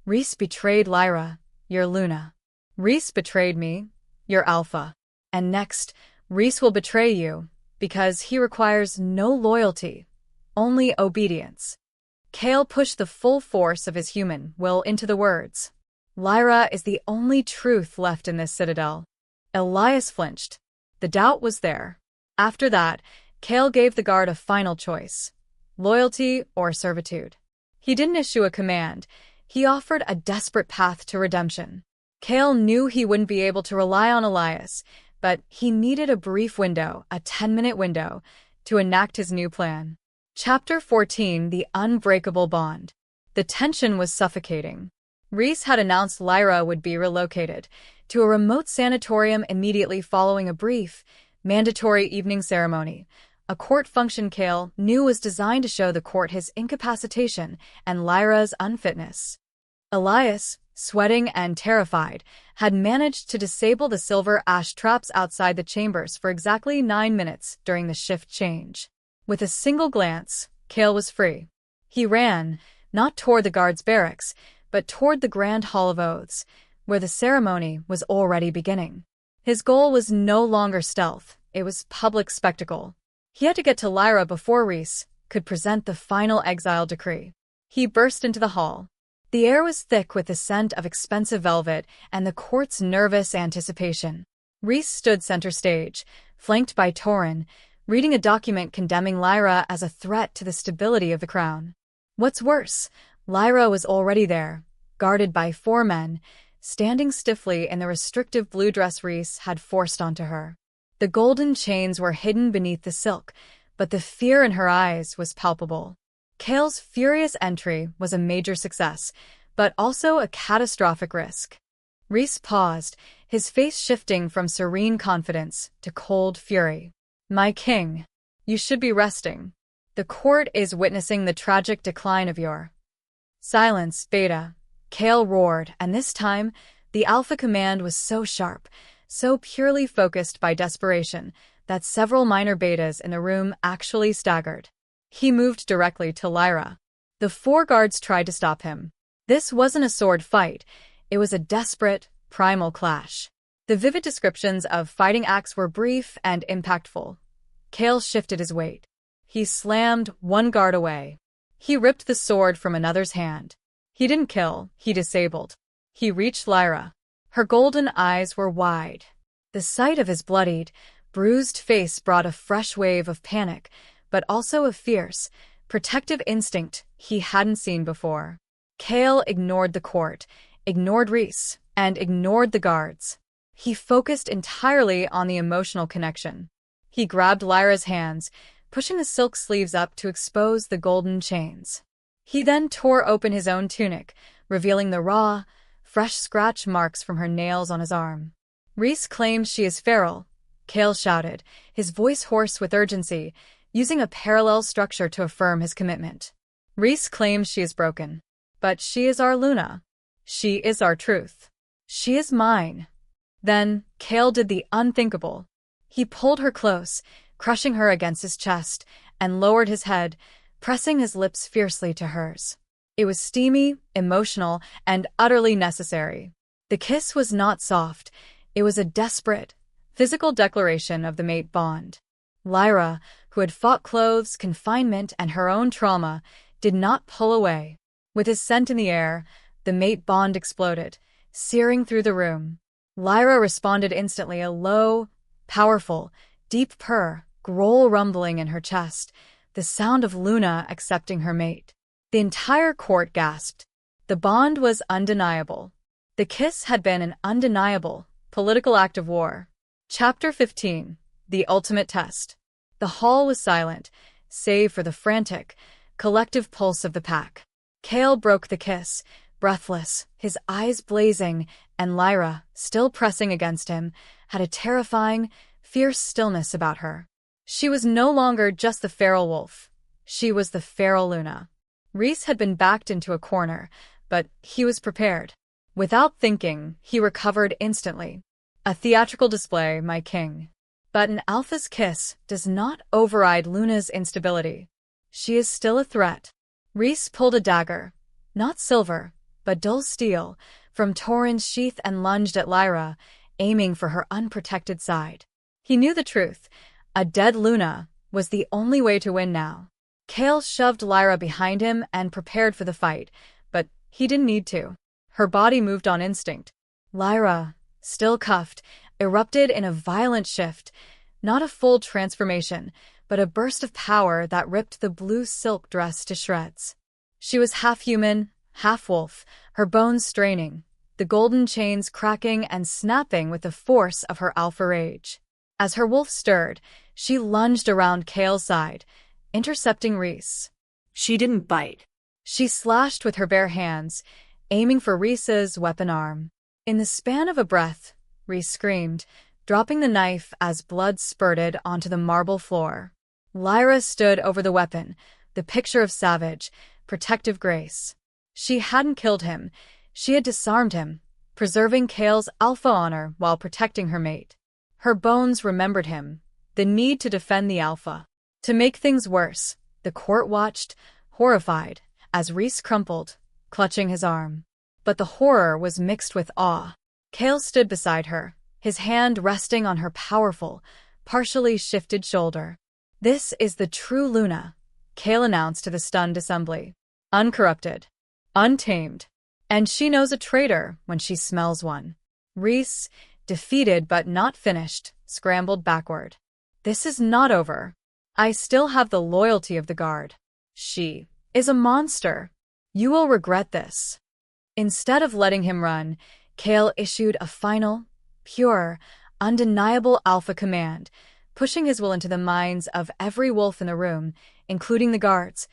Rhys betrayed Lyra, your Luna. Rhys betrayed me, your Alpha. And next, Rhys will betray you, because he requires no loyalty, only obedience. Kael pushed the full force of his human will into the words. Lyra is the only truth left in this citadel. Elias flinched. The doubt was there. After that, Kael gave the guard a final choice: loyalty or servitude. He didn't issue a command. He offered a desperate path to redemption. Kael knew he wouldn't be able to rely on Elias, but he needed a brief window, a 10-minute window, to enact his new plan. Chapter 14: The Unbreakable Bond. The tension was suffocating. Rhys had announced Lyra would be relocated to a remote sanatorium immediately following a brief, mandatory evening ceremony, a court function Kael knew was designed to show the court his incapacitation and Lyra's unfitness. Elias, sweating and terrified, had managed to disable the silver ash traps outside the chambers for exactly 9 minutes during the shift change. With a single glance, Kael was free. He ran, not toward the guards' barracks, but toward the Grand Hall of Oaths, where the ceremony was already beginning. His goal was no longer stealth, it was public spectacle. He had to get to Lyra before Rhys could present the final exile decree. He burst into the hall. The air was thick with the scent of expensive velvet and the court's nervous anticipation. Rhys stood center stage, flanked by Torin, reading a document condemning Lyra as a threat to the stability of the crown. What's worse, Lyra was already there, guarded by 4 men, standing stiffly in the restrictive blue dress Rhys had forced onto her. The golden chains were hidden beneath the silk, but the fear in her eyes was palpable. Kael's furious entry was a major success, but also a catastrophic risk. Rhys paused, his face shifting from serene confidence to cold fury. "My king, you should be resting. The court is witnessing the tragic decline of your—" "Silence, Beta," Kael roared, and this time, the Alpha command was so sharp, so purely focused by desperation, that several minor Betas in the room actually staggered. He moved directly to Lyra. The 4 guards tried to stop him. This wasn't a sword fight, it was a desperate, primal clash. The vivid descriptions of fighting acts were brief and impactful. Kael shifted his weight. He slammed one guard away. He ripped the sword from another's hand. He didn't kill, he disabled. He reached Lyra. Her golden eyes were wide. The sight of his bloodied, bruised face brought a fresh wave of panic, but also a fierce, protective instinct he hadn't seen before. Kael ignored the court, ignored Rhys, and ignored the guards. He focused entirely on the emotional connection. He grabbed Lyra's hands, pushing the silk sleeves up to expose the golden chains. He then tore open his own tunic, revealing the raw, fresh scratch marks from her nails on his arm. "Rhys claims she is feral," Kael shouted, his voice hoarse with urgency, using a parallel structure to affirm his commitment. "Rhys claims she is broken. But she is our Luna. She is our truth. She is mine." Then, Kael did the unthinkable. He pulled her close, crushing her against his chest, and lowered his head, pressing his lips fiercely to hers. It was steamy, emotional, and utterly necessary. The kiss was not soft. It was a desperate, physical declaration of the mate bond. Lyra, who had fought clothes, confinement, and her own trauma, did not pull away. With his scent in the air, the mate bond exploded, searing through the room. Lyra responded instantly, a low, powerful, deep purr, growl rumbling in her chest, the sound of Luna accepting her mate. The entire court gasped. The bond was undeniable. The kiss had been an undeniable, political act of war. Chapter 15: The Ultimate Test. The hall was silent, save for the frantic, collective pulse of the pack. Kael broke the kiss, breathless, his eyes blazing, and Lyra, still pressing against him, had a terrifying, fierce stillness about her. She was no longer just the feral wolf. She was the feral Luna. Rhys had been backed into a corner, but he was prepared. Without thinking, he recovered instantly. "A theatrical display, my king. But an alpha's kiss does not override Luna's instability. She is still a threat. Rhys pulled a dagger, not silver, but dull steel, from Torin's sheath and lunged at Lyra, aiming for her unprotected side. He knew the truth. A dead Luna was the only way to win now. Kael shoved Lyra behind him and prepared for the fight, but he didn't need to. Her body moved on instinct. Lyra, still cuffed, erupted in a violent shift, not a full transformation, but a burst of power that ripped the blue silk dress to shreds. She was half human, half wolf, her bones straining, the golden chains cracking and snapping with the force of her alpha rage. As her wolf stirred, she lunged around Kael's side, intercepting Rhys. She didn't bite. She slashed with her bare hands, aiming for Rhys's weapon arm. In the span of a breath, Rhys screamed, dropping the knife as blood spurted onto the marble floor. Lyra stood over the weapon, the picture of savage, protective grace. She hadn't killed him. She had disarmed him, preserving Kael's alpha honor while protecting her mate. Her bones remembered him, the need to defend the alpha. To make things worse, the court watched, horrified, as Rhys crumpled, clutching his arm. But the horror was mixed with awe. Kael stood beside her, his hand resting on her powerful, partially shifted shoulder. "This is the true Luna," Kael announced to the stunned assembly. "Uncorrupted, untamed. And she knows a traitor when she smells one." Rhys, defeated but not finished, scrambled backward. "This is not over. I still have the loyalty of the guard. She is a monster. You will regret this." Instead of letting him run, Kael issued a final, pure, undeniable alpha command, pushing his will into the minds of every wolf in the room, including the guards.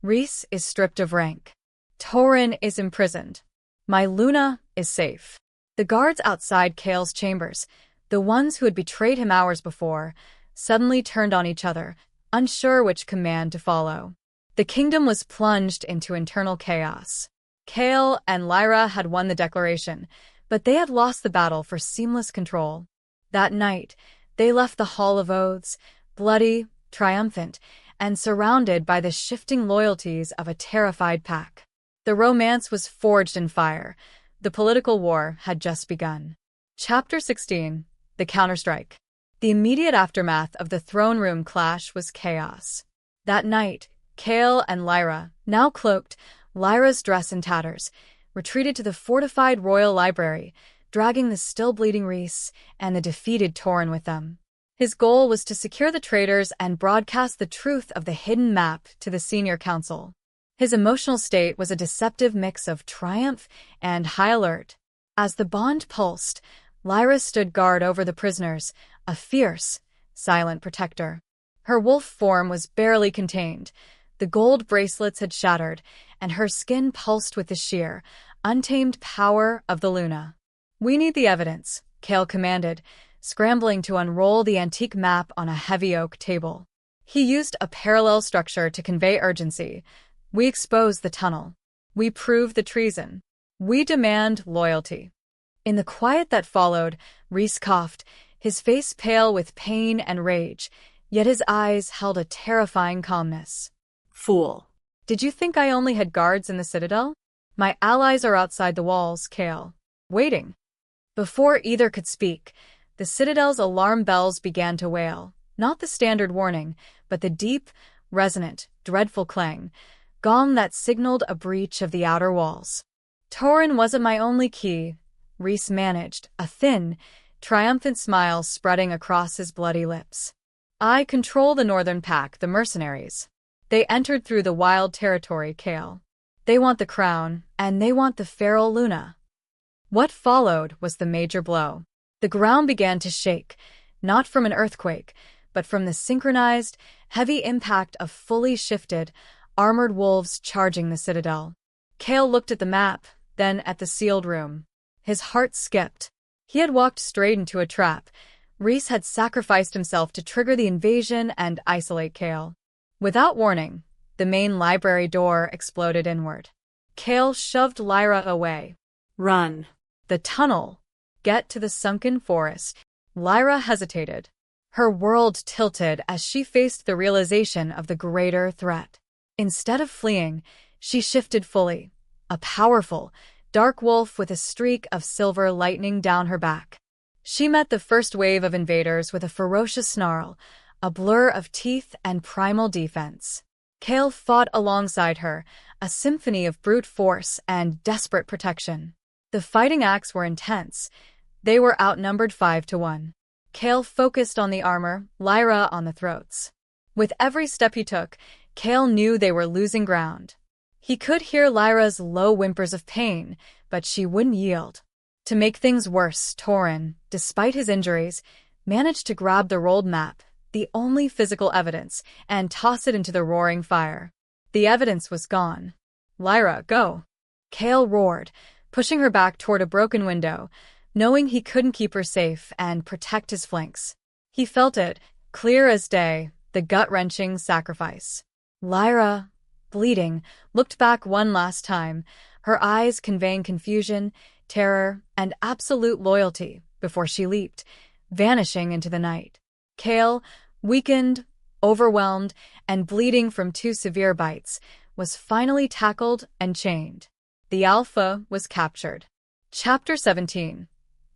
"Rhys is stripped of rank. Torin is imprisoned. My Luna is safe." The guards outside Kael's chambers, the ones who had betrayed him hours before, suddenly turned on each other, unsure which command to follow. The kingdom was plunged into internal chaos. Kael and Lyra had won the declaration, but they had lost the battle for seamless control. That night, they left the Hall of Oaths, bloody, triumphant, and surrounded by the shifting loyalties of a terrified pack. The romance was forged in fire. The political war had just begun. Chapter 16. The Counterstrike. The immediate aftermath of the throne room clash was chaos. That night, Kael and Lyra, now cloaked, Lyra's dress in tatters, retreated to the fortified royal library, dragging the still-bleeding Rhys and the defeated Torin with them. His goal was to secure the traitors and broadcast the truth of the hidden map to the senior council. His emotional state was a deceptive mix of triumph and high alert. As the bond pulsed, Lyra stood guard over the prisoners, a fierce, silent protector. Her wolf form was barely contained. The gold bracelets had shattered, and her skin pulsed with the sheer, untamed power of the Luna. "We need the evidence," Kael commanded, scrambling to unroll the antique map on a heavy oak table. He used a parallel structure to convey urgency. "We expose the tunnel. We prove the treason. We demand loyalty." In the quiet that followed, Rhys coughed, his face pale with pain and rage, yet his eyes held a terrifying calmness. "Fool. Did you think I only had guards in the citadel? My allies are outside the walls, Kael, waiting." Before either could speak, the citadel's alarm bells began to wail, not the standard warning, but the deep, resonant, dreadful clang, gong that signaled a breach of the outer walls. "Torin wasn't my only key," Rhys managed, a thin, triumphant smile spreading across his bloody lips. "I control the northern pack, the mercenaries. They entered through the wild territory, Kael. They want the crown, and they want the feral Luna." What followed was the major blow. The ground began to shake, not from an earthquake, but from the synchronized, heavy impact of fully shifted, armored wolves charging the citadel. Kael looked at the map, then at the sealed room. His heart skipped. He had walked straight into a trap. Rhys had sacrificed himself to trigger the invasion and isolate Kael. Without warning, the main library door exploded inward. Kael shoved Lyra away. "Run." "The tunnel. Get to the sunken forest." Lyra hesitated. Her world tilted as she faced the realization of the greater threat. Instead of fleeing, she shifted fully, a powerful, dark wolf with a streak of silver lightning down her back. She met the first wave of invaders with a ferocious snarl, a blur of teeth and primal defense. Kael fought alongside her, a symphony of brute force and desperate protection. The fighting acts were intense. They were outnumbered 5-1. Kael focused on the armor, Lyra on the throats. With every step he took, Kael knew they were losing ground. He could hear Lyra's low whimpers of pain, but she wouldn't yield. To make things worse, Torin, despite his injuries, managed to grab the rolled map, the only physical evidence, and toss it into the roaring fire. The evidence was gone. "Lyra, go!" Kael roared, pushing her back toward a broken window, knowing he couldn't keep her safe and protect his flanks. He felt it, clear as day, the gut-wrenching sacrifice. Lyra, bleeding, looked back one last time, her eyes conveying confusion, terror, and absolute loyalty before she leaped, vanishing into the night. Kael, weakened, overwhelmed, and bleeding from 2 severe bites, was finally tackled and chained. The Alpha was captured. Chapter 17.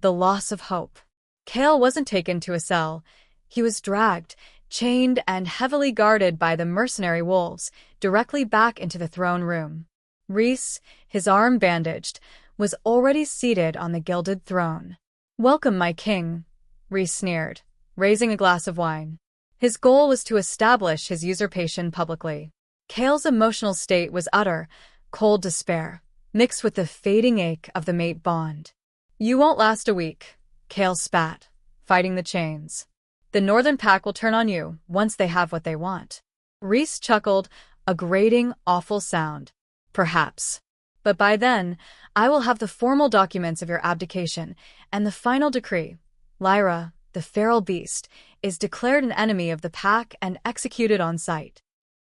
The Loss of Hope. Kael wasn't taken to a cell. He was dragged, chained and heavily guarded by the mercenary wolves, directly back into the throne room. Rhys, his arm bandaged, was already seated on the gilded throne. "Welcome, my king," Rhys sneered, raising a glass of wine. His goal was to establish his usurpation publicly. Kael's emotional state was utter, cold despair, mixed with the fading ache of the mate bond. "You won't last a week," Kael spat, fighting the chains. "The Northern Pack will turn on you once they have what they want." Rhys chuckled, a grating, awful sound. "Perhaps. But by then, I will have the formal documents of your abdication and the final decree. Lyra, the feral beast, is declared an enemy of the Pack and executed on sight."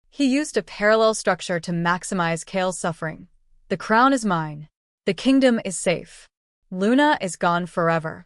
He used a parallel structure to maximize Kael's suffering. "The crown is mine. The kingdom is safe. Luna is gone forever."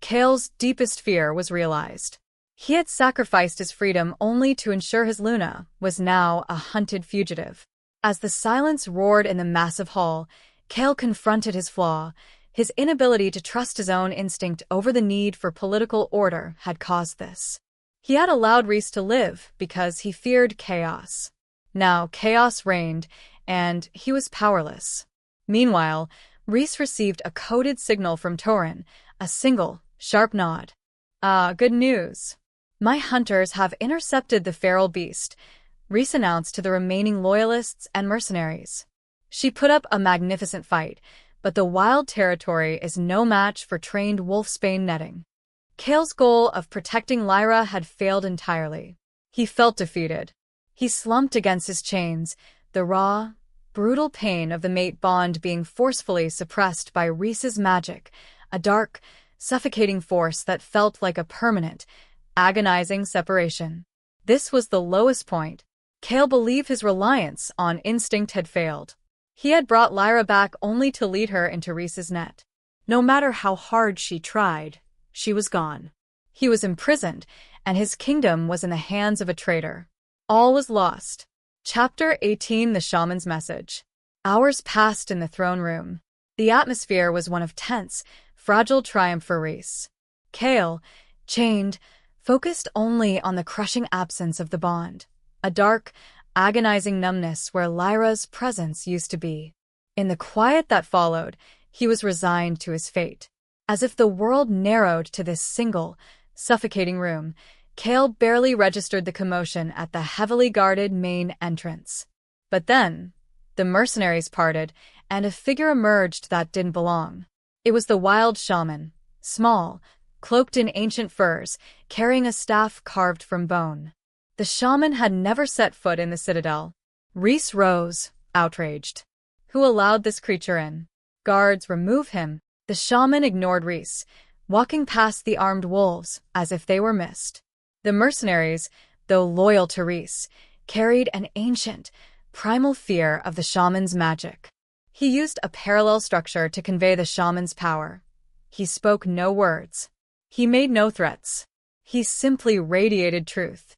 Kael's deepest fear was realized. He had sacrificed his freedom only to ensure his Luna was now a hunted fugitive. As the silence roared in the massive hall, Kael confronted his flaw. His inability to trust his own instinct over the need for political order had caused this. He had allowed Rhys to live because he feared chaos. Now chaos reigned, and he was powerless. Meanwhile, Rhys received a coded signal from Torin, a single, sharp nod. "Ah, good news. My hunters have intercepted the feral beast," Rhys announced to the remaining loyalists and mercenaries. "She put up a magnificent fight, but the wild territory is no match for trained wolfsbane netting." Kael's goal of protecting Lyra had failed entirely. He felt defeated. He slumped against his chains, the raw, brutal pain of the mate bond being forcefully suppressed by Rhys's magic, a dark, suffocating force that felt like a permanent, agonizing separation. This was the lowest point. Kael believed his reliance on instinct had failed. He had brought Lyra back only to lead her into Rhys's net. No matter how hard she tried, she was gone. He was imprisoned, and his kingdom was in the hands of a traitor. All was lost. Chapter 18. The Shaman's Message. Hours passed in the throne room. The atmosphere was one of tense, fragile triumph for Rhys. Kael, chained, focused only on the crushing absence of the bond, a dark, agonizing numbness where Lyra's presence used to be. In the quiet that followed, he was resigned to his fate. As if the world narrowed to this single, suffocating room, Kael barely registered the commotion at the heavily guarded main entrance. But then, the mercenaries parted, and a figure emerged that didn't belong. It was the wild shaman, small, cloaked in ancient furs, carrying a staff carved from bone. The shaman had never set foot in the citadel. Rhys rose, outraged. "Who allowed this creature in?" "Guards, remove him." The shaman ignored Rhys, walking past the armed wolves as if they were mist. The mercenaries, though loyal to Rhys, carried an ancient, primal fear of the shaman's magic. He used a parallel structure to convey the shaman's power. He spoke no words. He made no threats. He simply radiated truth.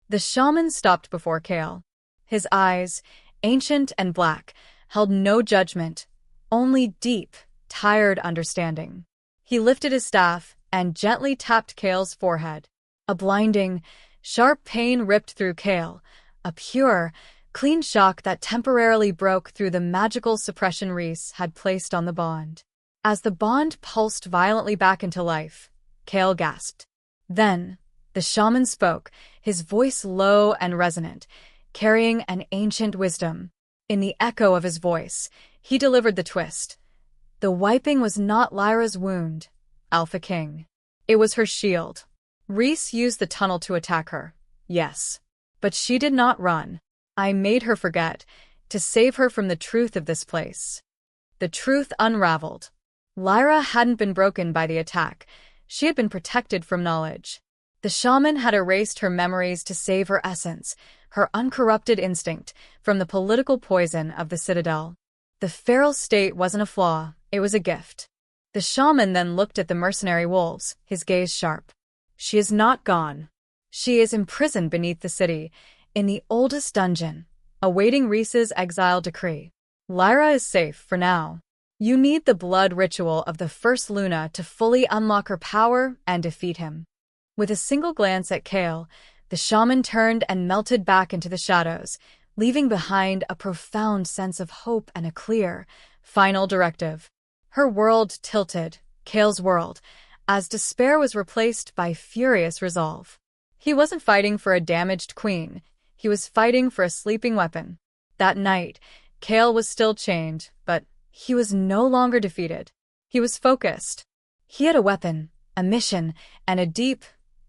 The shaman stopped before Kael. His eyes, ancient and black, held no judgment, only deep, tired understanding. He lifted his staff and gently tapped Kael's forehead. A blinding, sharp pain ripped through Kael, a pure, clean shock that temporarily broke through the magical suppression Rhys had placed on the bond. As the bond pulsed violently back into life, Kael gasped. Then, the shaman spoke, his voice low and resonant, carrying an ancient wisdom. In the echo of his voice, he delivered the twist. The wiping was not Lyra's wound, Alpha King. It was her shield. Rhys used the tunnel to attack her, yes. But she did not run. I made her forget, to save her from the truth of this place. The truth unraveled. Lyra hadn't been broken by the attack. She had been protected from knowledge. The shaman had erased her memories to save her essence, her uncorrupted instinct, from the political poison of the Citadel. The feral state wasn't a flaw, it was a gift. The shaman then looked at the mercenary wolves, his gaze sharp. She is not gone. She is imprisoned beneath the city, in the oldest dungeon, awaiting Rhys's exile decree. Lyra is safe for now. You need the blood ritual of the First Luna to fully unlock her power and defeat him. With a single glance at Kael, the shaman turned and melted back into the shadows, leaving behind a profound sense of hope and a clear, final directive. Her world tilted, Kael's world, as despair was replaced by furious resolve. He wasn't fighting for a damaged queen, he was fighting for a sleeping weapon. That night, Kael was still chained, but he was no longer defeated. He was focused. He had a weapon, a mission, and a deep,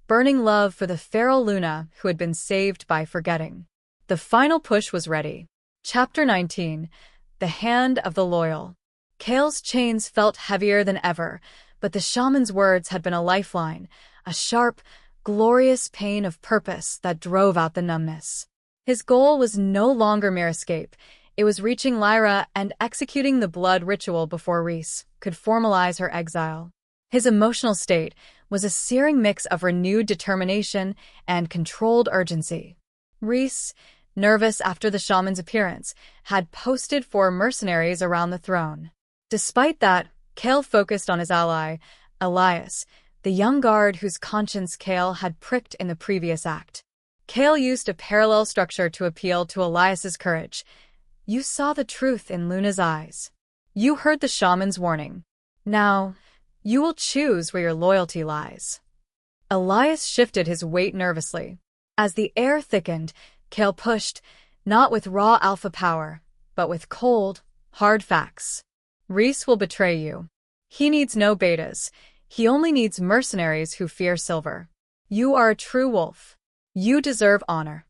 burning love for the feral Luna who had been saved by forgetting. The final push was ready. Chapter 19. The Hand of the Loyal. Kael's chains felt heavier than ever, but the shaman's words had been a lifeline, a sharp, glorious pain of purpose that drove out the numbness. His goal was no longer mere escape. It was reaching Lyra and executing the blood ritual before Rhys could formalize her exile. His emotional state was a searing mix of renewed determination and controlled urgency. Rhys, nervous after the shaman's appearance, had posted 4 mercenaries around the throne. Despite that, Kael focused on his ally, Elias, the young guard whose conscience Kael had pricked in the previous act. Kael used a parallel structure to appeal to Elias's courage. You saw the truth in Luna's eyes. You heard the shaman's warning. Now, you will choose where your loyalty lies. Elias shifted his weight nervously. As the air thickened, Kael pushed, not with raw alpha power, but with cold, hard facts. Rhys will betray you. He needs no betas. He only needs mercenaries who fear silver. You are a true wolf. You deserve honor.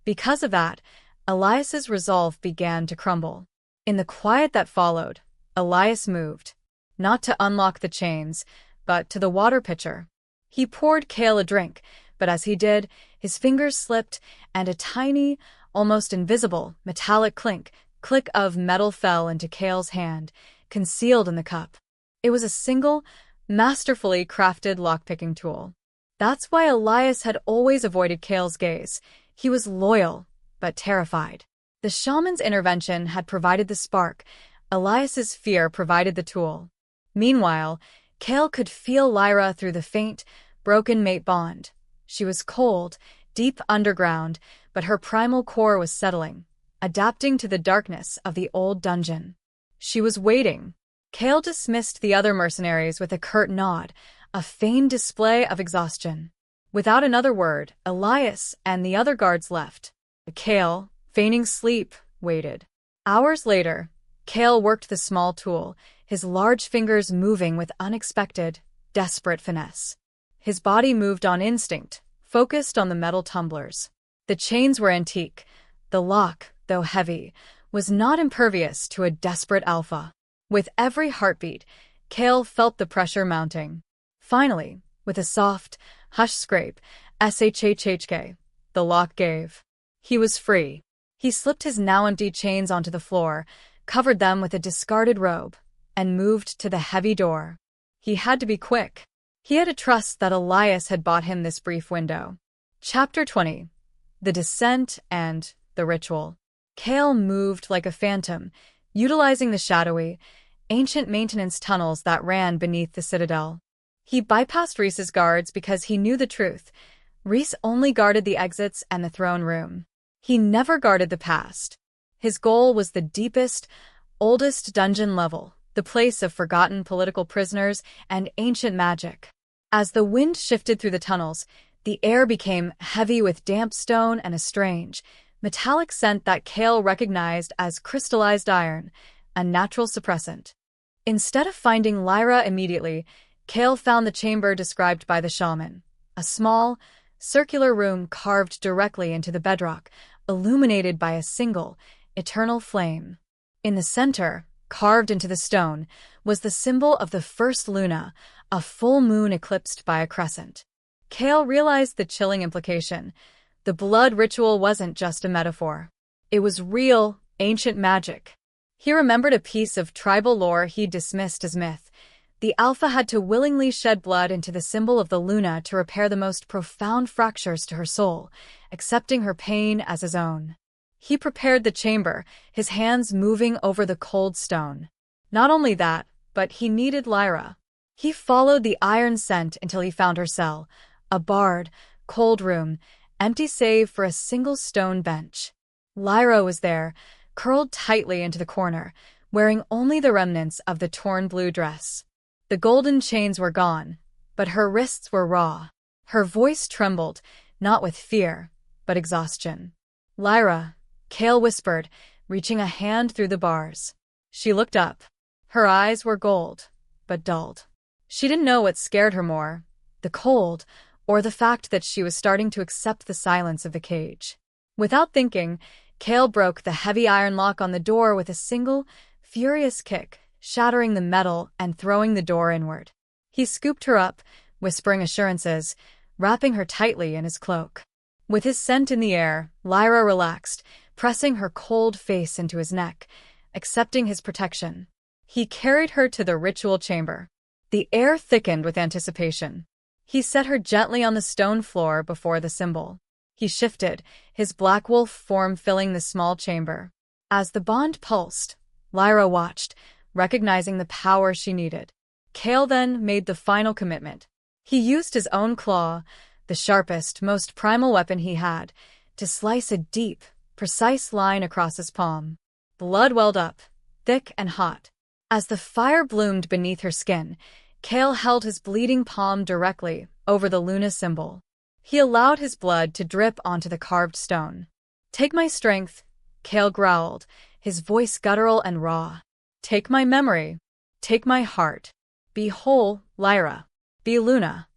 Because of that, Elias's resolve began to crumble. In the quiet that followed, Elias moved, not to unlock the chains, but to the water pitcher. He poured Kael a drink, but as he did, his fingers slipped, and a tiny, almost invisible, metallic click of metal fell into Kael's hand, concealed in the cup. It was a single, masterfully crafted lockpicking tool. That's why Elias had always avoided Kael's gaze. He was loyal, but terrified. The shaman's intervention had provided the spark. Elias's fear provided the tool. Meanwhile, Kael could feel Lyra through the faint, broken mate bond. She was cold, deep underground, but her primal core was settling, adapting to the darkness of the old dungeon. She was waiting. Kael dismissed the other mercenaries with a curt nod, a feigned display of exhaustion. Without another word, Elias and the other guards left. Kael, feigning sleep, waited. Hours later, Kael worked the small tool, his large fingers moving with unexpected, desperate finesse. His body moved on instinct, focused on the metal tumblers. The chains were antique. The lock, though heavy, was not impervious to a desperate alpha. With every heartbeat, Kael felt the pressure mounting. Finally, with a soft, hushed scrape, shhhk, the lock gave. He was free. He slipped his now empty chains onto the floor, covered them with a discarded robe, and moved to the heavy door. He had to be quick. He had to trust that Elias had bought him this brief window. Chapter 20. The Descent and the Ritual. Kael moved like a phantom, utilizing the shadowy, ancient maintenance tunnels that ran beneath the citadel. He bypassed Rhys's guards because he knew the truth. Rhys only guarded the exits and the throne room. He never guarded the past. His goal was the deepest, oldest dungeon level, the place of forgotten political prisoners and ancient magic. As the wind shifted through the tunnels, the air became heavy with damp stone and a strange, metallic scent that Kael recognized as crystallized iron, a natural suppressant. Instead of finding Lyra immediately, Kael found the chamber described by the shaman, a small, circular room carved directly into the bedrock, illuminated by a single, eternal flame. In the center, carved into the stone, was the symbol of the first luna, a full moon eclipsed by a crescent. Kael realized the chilling implication. The blood ritual wasn't just a metaphor. It was real, ancient magic. He remembered a piece of tribal lore he dismissed as myth. The Alpha had to willingly shed blood into the symbol of the Luna to repair the most profound fractures to her soul, accepting her pain as his own. He prepared the chamber, his hands moving over the cold stone. Not only that, but he needed Lyra. He followed the iron scent until he found her cell, a barred, cold room, empty save for a single stone bench. Lyra was there, curled tightly into the corner, wearing only the remnants of the torn blue dress. The golden chains were gone, but her wrists were raw. Her voice trembled, not with fear, but exhaustion. "Lyra," Kael whispered, reaching a hand through the bars. She looked up. Her eyes were gold, but dulled. She didn't know what scared her more, the cold, or the fact that she was starting to accept the silence of the cage. Without thinking, Kael broke the heavy iron lock on the door with a single, furious kick, shattering the metal and throwing the door inward. He scooped her up, whispering assurances, wrapping her tightly in his cloak. With his scent in the air, Lyra relaxed, pressing her cold face into his neck, accepting his protection. He carried her to the ritual chamber. The air thickened with anticipation. He set her gently on the stone floor before the symbol. He shifted, his black wolf form filling the small chamber. As the bond pulsed, Lyra watched, recognizing the power she needed. Kael then made the final commitment. He used his own claw, the sharpest, most primal weapon he had, to slice a deep, precise line across his palm. Blood welled up, thick and hot. As the fire bloomed beneath her skin, Kael held his bleeding palm directly over the Luna symbol. He allowed his blood to drip onto the carved stone. "Take my strength," Kael growled, his voice guttural and raw. "Take my memory. Take my heart. Be whole, Lyra. Be Luna."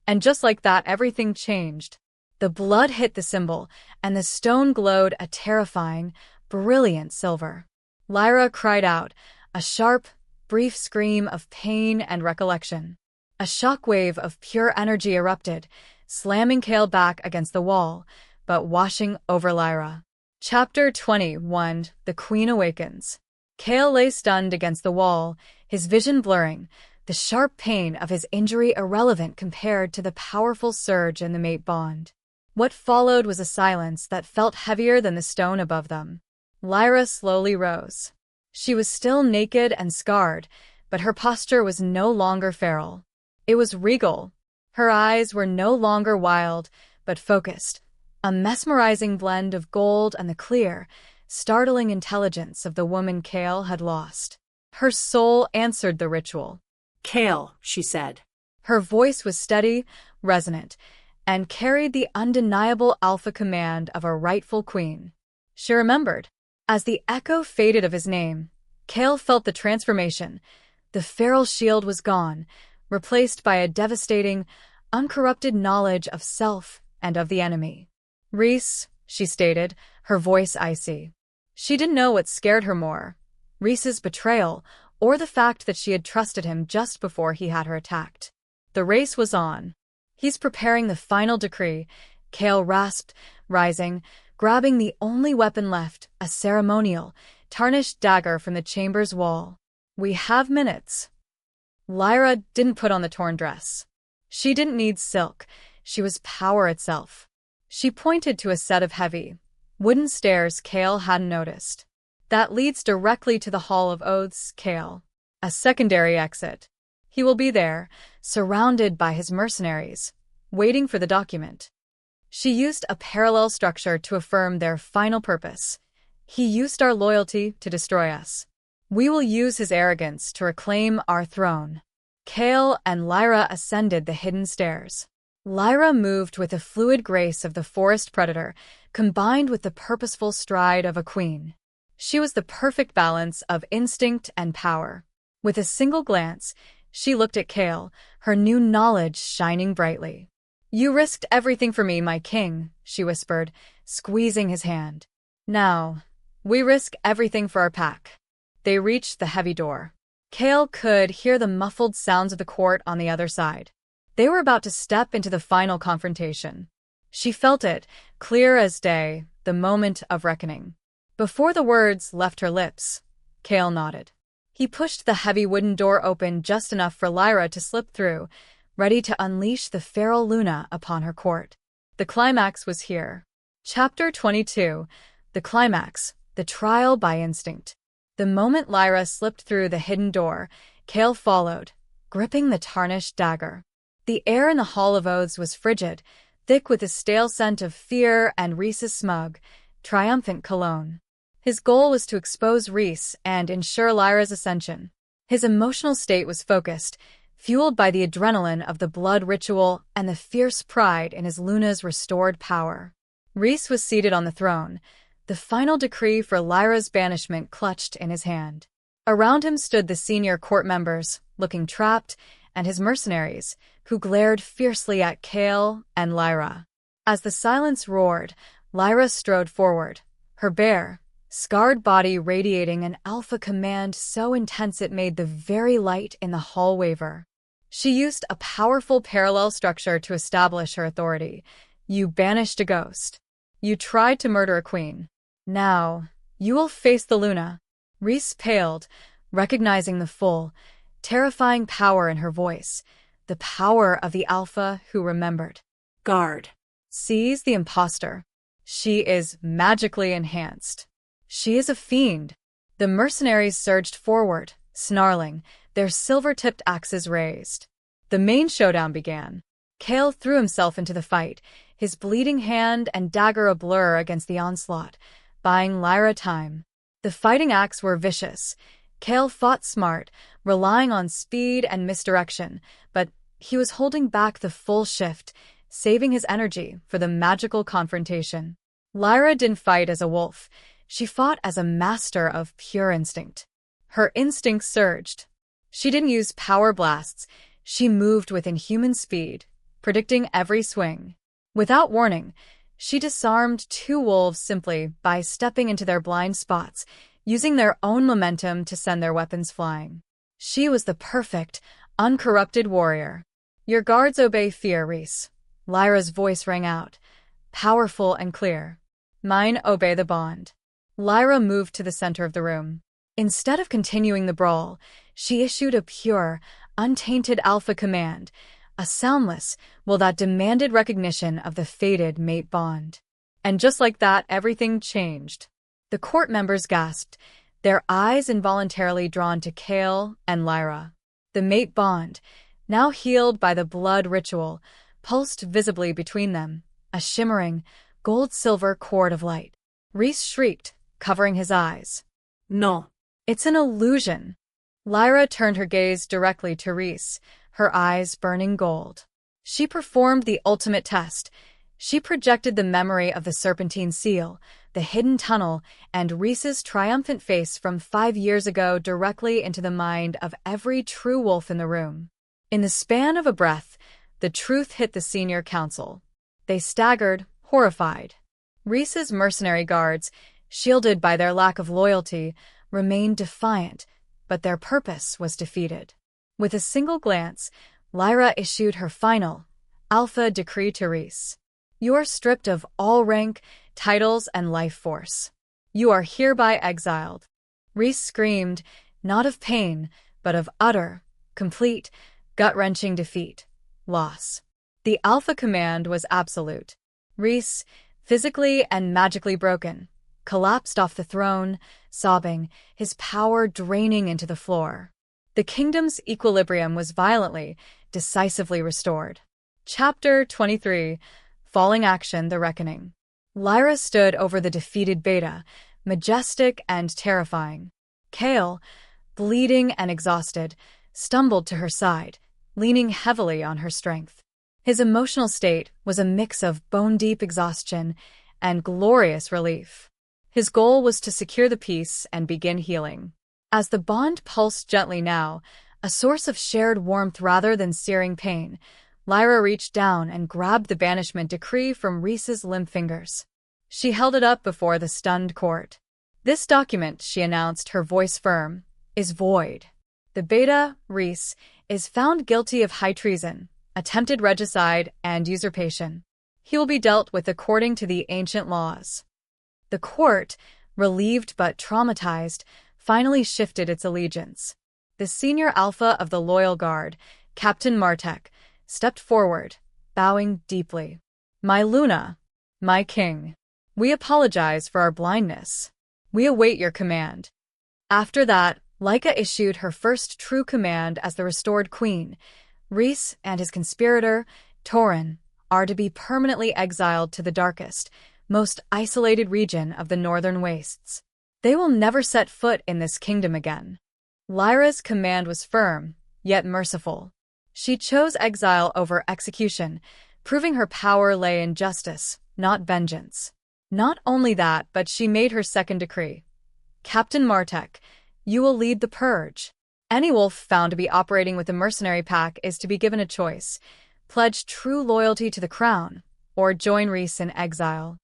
And just like that, everything changed. The blood hit the symbol, and the stone glowed a terrifying, brilliant silver. Lyra cried out, a sharp, brief scream of pain and recollection. A shockwave of pure energy erupted, slamming Kael back against the wall, but washing over Lyra. Chapter 21. The Queen Awakens. Kael lay stunned against the wall, his vision blurring, the sharp pain of his injury irrelevant compared to the powerful surge in the mate bond. What followed was a silence that felt heavier than the stone above them. Lyra slowly rose. She was still naked and scarred, but her posture was no longer feral. It was regal. Her eyes were no longer wild, but focused, a mesmerizing blend of gold and the clear, startling intelligence of the woman Kael had lost. Her soul answered the ritual. "Kael," she said. Her voice was steady, resonant, and carried the undeniable alpha command of a rightful queen. She remembered. As the echo faded of his name, Kael felt the transformation. The feral shield was gone, replaced by a devastating, uncorrupted knowledge of self and of the enemy. "Rhys," she stated, her voice icy. She didn't know what scared her more, Rhys's betrayal or the fact that she had trusted him just before he had her attacked. The race was on. "He's preparing the final decree," Kael rasped, rising, grabbing the only weapon left, a ceremonial, tarnished dagger from the chamber's wall. "We have minutes." Lyra didn't put on the torn dress. She didn't need silk. She was power itself. She pointed to a set of heavy, wooden stairs Kael hadn't noticed. That leads directly to the Hall of Oaths, Kael. A secondary exit. He will be there, surrounded by his mercenaries, waiting for the document. She used a parallel structure to affirm their final purpose. He used our loyalty to destroy us. We will use his arrogance to reclaim our throne. Kael and Lyra ascended the hidden stairs. Lyra moved with the fluid grace of the forest predator, combined with the purposeful stride of a queen. She was the perfect balance of instinct and power. With a single glance, she looked at Kael, her new knowledge shining brightly. "You risked everything for me, my king," she whispered, squeezing his hand. "Now, we risk everything for our pack." They reached the heavy door. Kael could hear the muffled sounds of the court on the other side. They were about to step into the final confrontation. She felt it, clear as day, the moment of reckoning. Before the words left her lips, Kael nodded. He pushed the heavy wooden door open just enough for Lyra to slip through, ready to unleash the feral Luna upon her court. The climax was here. Chapter 22. The climax, the trial by instinct. The moment Lyra slipped through the hidden door, Kael followed, gripping the tarnished dagger. The air in the Hall of Oaths was frigid, thick with the stale scent of fear and Rhys's smug, triumphant cologne. His goal was to expose Rhys and ensure Lyra's ascension. His emotional state was focused, fueled by the adrenaline of the blood ritual and the fierce pride in his Luna's restored power. Rhys was seated on the throne, the final decree for Lyra's banishment clutched in his hand. Around him stood the senior court members, looking trapped, and his mercenaries, who glared fiercely at Kael and Lyra. As the silence roared, Lyra strode forward, her bare, scarred body radiating an alpha command so intense it made the very light in the hall waver. She used a powerful parallel structure to establish her authority. "You banished a ghost. You tried to murder a queen. Now, you will face the Luna." Rhys paled, recognizing the full, terrifying power in her voice, the power of the alpha who remembered. Guard. Seize the imposter. She is magically enhanced. She is a fiend. The mercenaries surged forward, snarling, their silver-tipped axes raised. The main showdown began. Kael threw himself into the fight, his bleeding hand and dagger a blur against the onslaught, buying Lyra time. The fighting acts were vicious. Kael fought smart, relying on speed and misdirection, but he was holding back the full shift, saving his energy for the magical confrontation. Lyra didn't fight as a wolf. She fought as a master of pure instinct. Her instincts surged. She didn't use power blasts. She moved with inhuman speed, predicting every swing. Without warning, she disarmed two wolves simply by stepping into their blind spots, using their own momentum to send their weapons flying. She was the perfect, uncorrupted warrior. "Your guards obey fear, Rhys." Lyra's voice rang out, powerful and clear. "Mine obey the bond." Lyra moved to the center of the room. Instead of continuing the brawl, she issued a pure, untainted alpha command, a soundless will that demanded recognition of the fated mate bond. And just like that, everything changed. The court members gasped, their eyes involuntarily drawn to Kael and Lyra. The mate bond, now healed by the blood ritual, pulsed visibly between them, a shimmering, gold-silver cord of light. Rhys shrieked, covering his eyes. "No." "It's an illusion." Lyra turned her gaze directly to Rhys, her eyes burning gold. She performed the ultimate test. She projected the memory of the serpentine seal, the hidden tunnel, and Rhys's triumphant face from 5 years ago directly into the mind of every true wolf in the room. In the span of a breath, the truth hit the senior council. They staggered, horrified. Rhys's mercenary guards, shielded by their lack of loyalty, remained defiant, but their purpose was defeated. With a single glance, Lyra issued her final, alpha decree to Rhys. "You are stripped of all rank, titles, and life force. You are hereby exiled." Rhys screamed, not of pain, but of utter, complete, gut-wrenching defeat. loss. The Alpha command was absolute. Rhys, physically and magically broken, collapsed off the throne, sobbing, his power draining into the floor. The kingdom's equilibrium was violently, decisively restored. Chapter 23. Falling Action: The Reckoning. Lyra stood over the defeated Beta, majestic and terrifying. Kael, bleeding and exhausted, stumbled to her side, leaning heavily on her strength. His emotional state was a mix of bone-deep exhaustion and glorious relief. His goal was to secure the peace and begin healing. As the bond pulsed gently now, a source of shared warmth rather than searing pain, Lyra reached down and grabbed the banishment decree from Rhys's limp fingers. She held it up before the stunned court. "This document," she announced, her voice firm, "is void. The Beta, Rhys, is found guilty of high treason, attempted regicide, and usurpation. He will be dealt with according to the ancient laws." The court, relieved but traumatized, finally shifted its allegiance. The senior alpha of the Loyal Guard, Captain Martek, stepped forward, bowing deeply. "My Luna, my king, we apologize for our blindness. We await your command." After that, Lyra issued her first true command as the restored queen. Rhys and his conspirator, Torin, are to be permanently exiled to the darkest, most isolated region of the northern wastes. They will never set foot in this kingdom again. Lyra's command was firm, yet merciful. She chose exile over execution, proving her power lay in justice, not vengeance. Not only that, but she made her second decree. "Captain Martek, you will lead the purge. Any wolf found to be operating with the mercenary pack is to be given a choice: pledge true loyalty to the crown, or join Rhys in exile."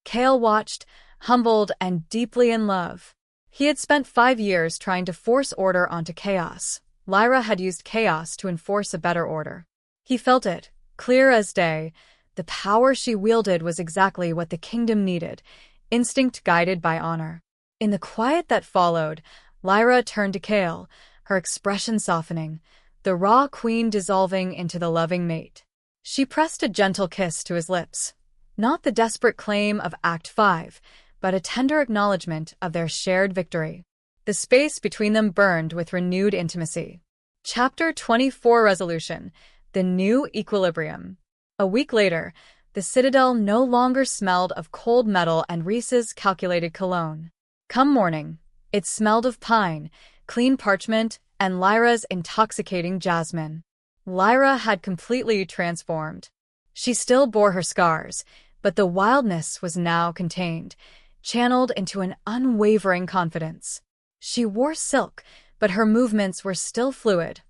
Kael watched, humbled and deeply in love. He had spent 5 years trying to force order onto chaos. Lyra had used chaos to enforce a better order. He felt it, clear as day. The power she wielded was exactly what the kingdom needed, instinct guided by honor. In the quiet that followed, Lyra turned to Kael, her expression softening, the raw queen dissolving into the loving mate. She pressed a gentle kiss to his lips, not the desperate claim of Act 5, but a tender acknowledgement of their shared victory. The space between them burned with renewed intimacy. Chapter 24. Resolution: The New Equilibrium. A week later, the citadel no longer smelled of cold metal and Rhys's calculated cologne. Come morning, it smelled of pine, clean parchment, and Lyra's intoxicating jasmine. Lyra had completely transformed. She still bore her scars, but the wildness was now contained, channeled into an unwavering confidence. She wore silk, but her movements were still fluid,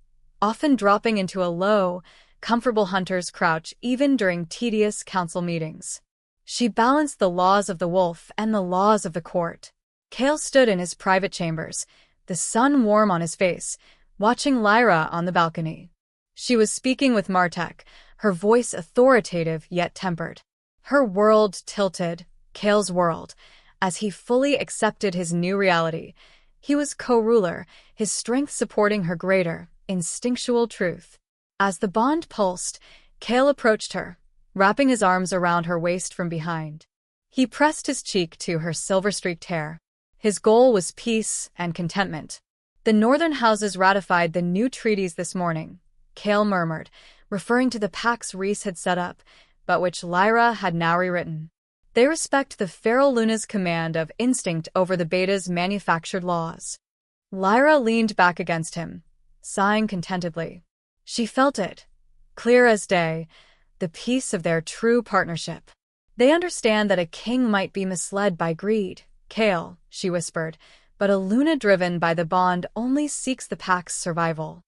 often dropping into a low, comfortable hunter's crouch even during tedious council meetings. She balanced the laws of the wolf and the laws of the court. Kael stood in his private chambers, the sun warm on his face, watching Lyra on the balcony. She was speaking with Martek, her voice authoritative yet tempered. Her world tilted, Kael's world, as he fully accepted his new reality. He was co-ruler, his strength supporting her greater, instinctual truth. As the bond pulsed, Kael approached her, wrapping his arms around her waist from behind. He pressed his cheek to her silver-streaked hair. His goal was peace and contentment. "The northern houses ratified the new treaties this morning," Kael murmured, referring to the pacts Rhys had set up, but which Lyra had now rewritten. "They respect the feral Luna's command of instinct over the Beta's manufactured laws." Lyra leaned back against him, sighing contentedly. She felt it, clear as day, the peace of their true partnership. "They understand that a king might be misled by greed, Kael," she whispered, "but a Luna driven by the bond only seeks the pack's survival."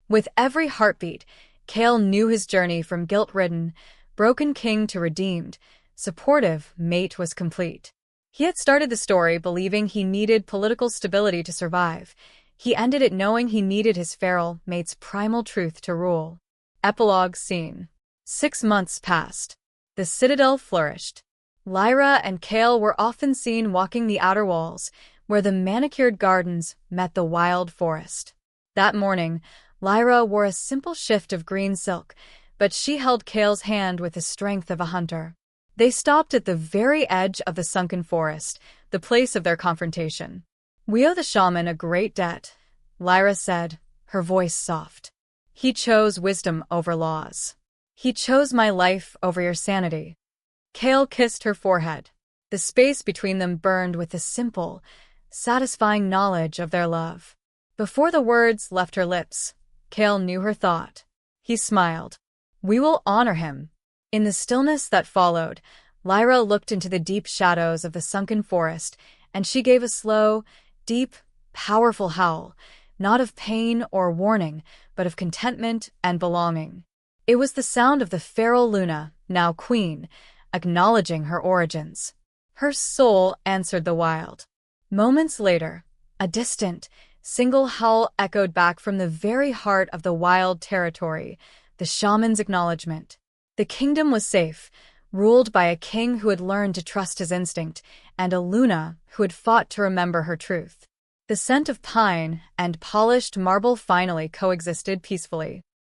With every heartbeat, Kael knew his journey from guilt-ridden, broken king to redeemed, supportive mate was complete. He had started the story believing he needed political stability to survive. He ended it knowing he needed his feral mate's primal truth to rule. Epilogue scene. 6 months passed. The citadel flourished. Lyra and Kael were often seen walking the outer walls, where the manicured gardens met the wild forest. That morning, Lyra wore a simple shift of green silk, but she held Kael's hand with the strength of a hunter. They stopped at the very edge of the sunken forest, the place of their confrontation. "We owe the shaman a great debt," Lyra said, her voice soft. "He chose wisdom over laws. He chose my life over your sanity." Kael kissed her forehead. The space between them burned with the simple, satisfying knowledge of their love. Before the words left her lips, Kael knew her thought. He smiled. "We will honor him." In the stillness that followed, Lyra looked into the deep shadows of the sunken forest, and she gave a slow, deep, powerful howl, not of pain or warning, but of contentment and belonging. It was the sound of the feral Luna, now queen, acknowledging her origins. Her soul answered the wild. Moments later, a distant, single howl echoed back from the very heart of the wild territory, the shaman's acknowledgement. The kingdom was safe, ruled by a king who had learned to trust his instinct, and a Luna who had fought to remember her truth. The scent of pine and polished marble finally coexisted peacefully.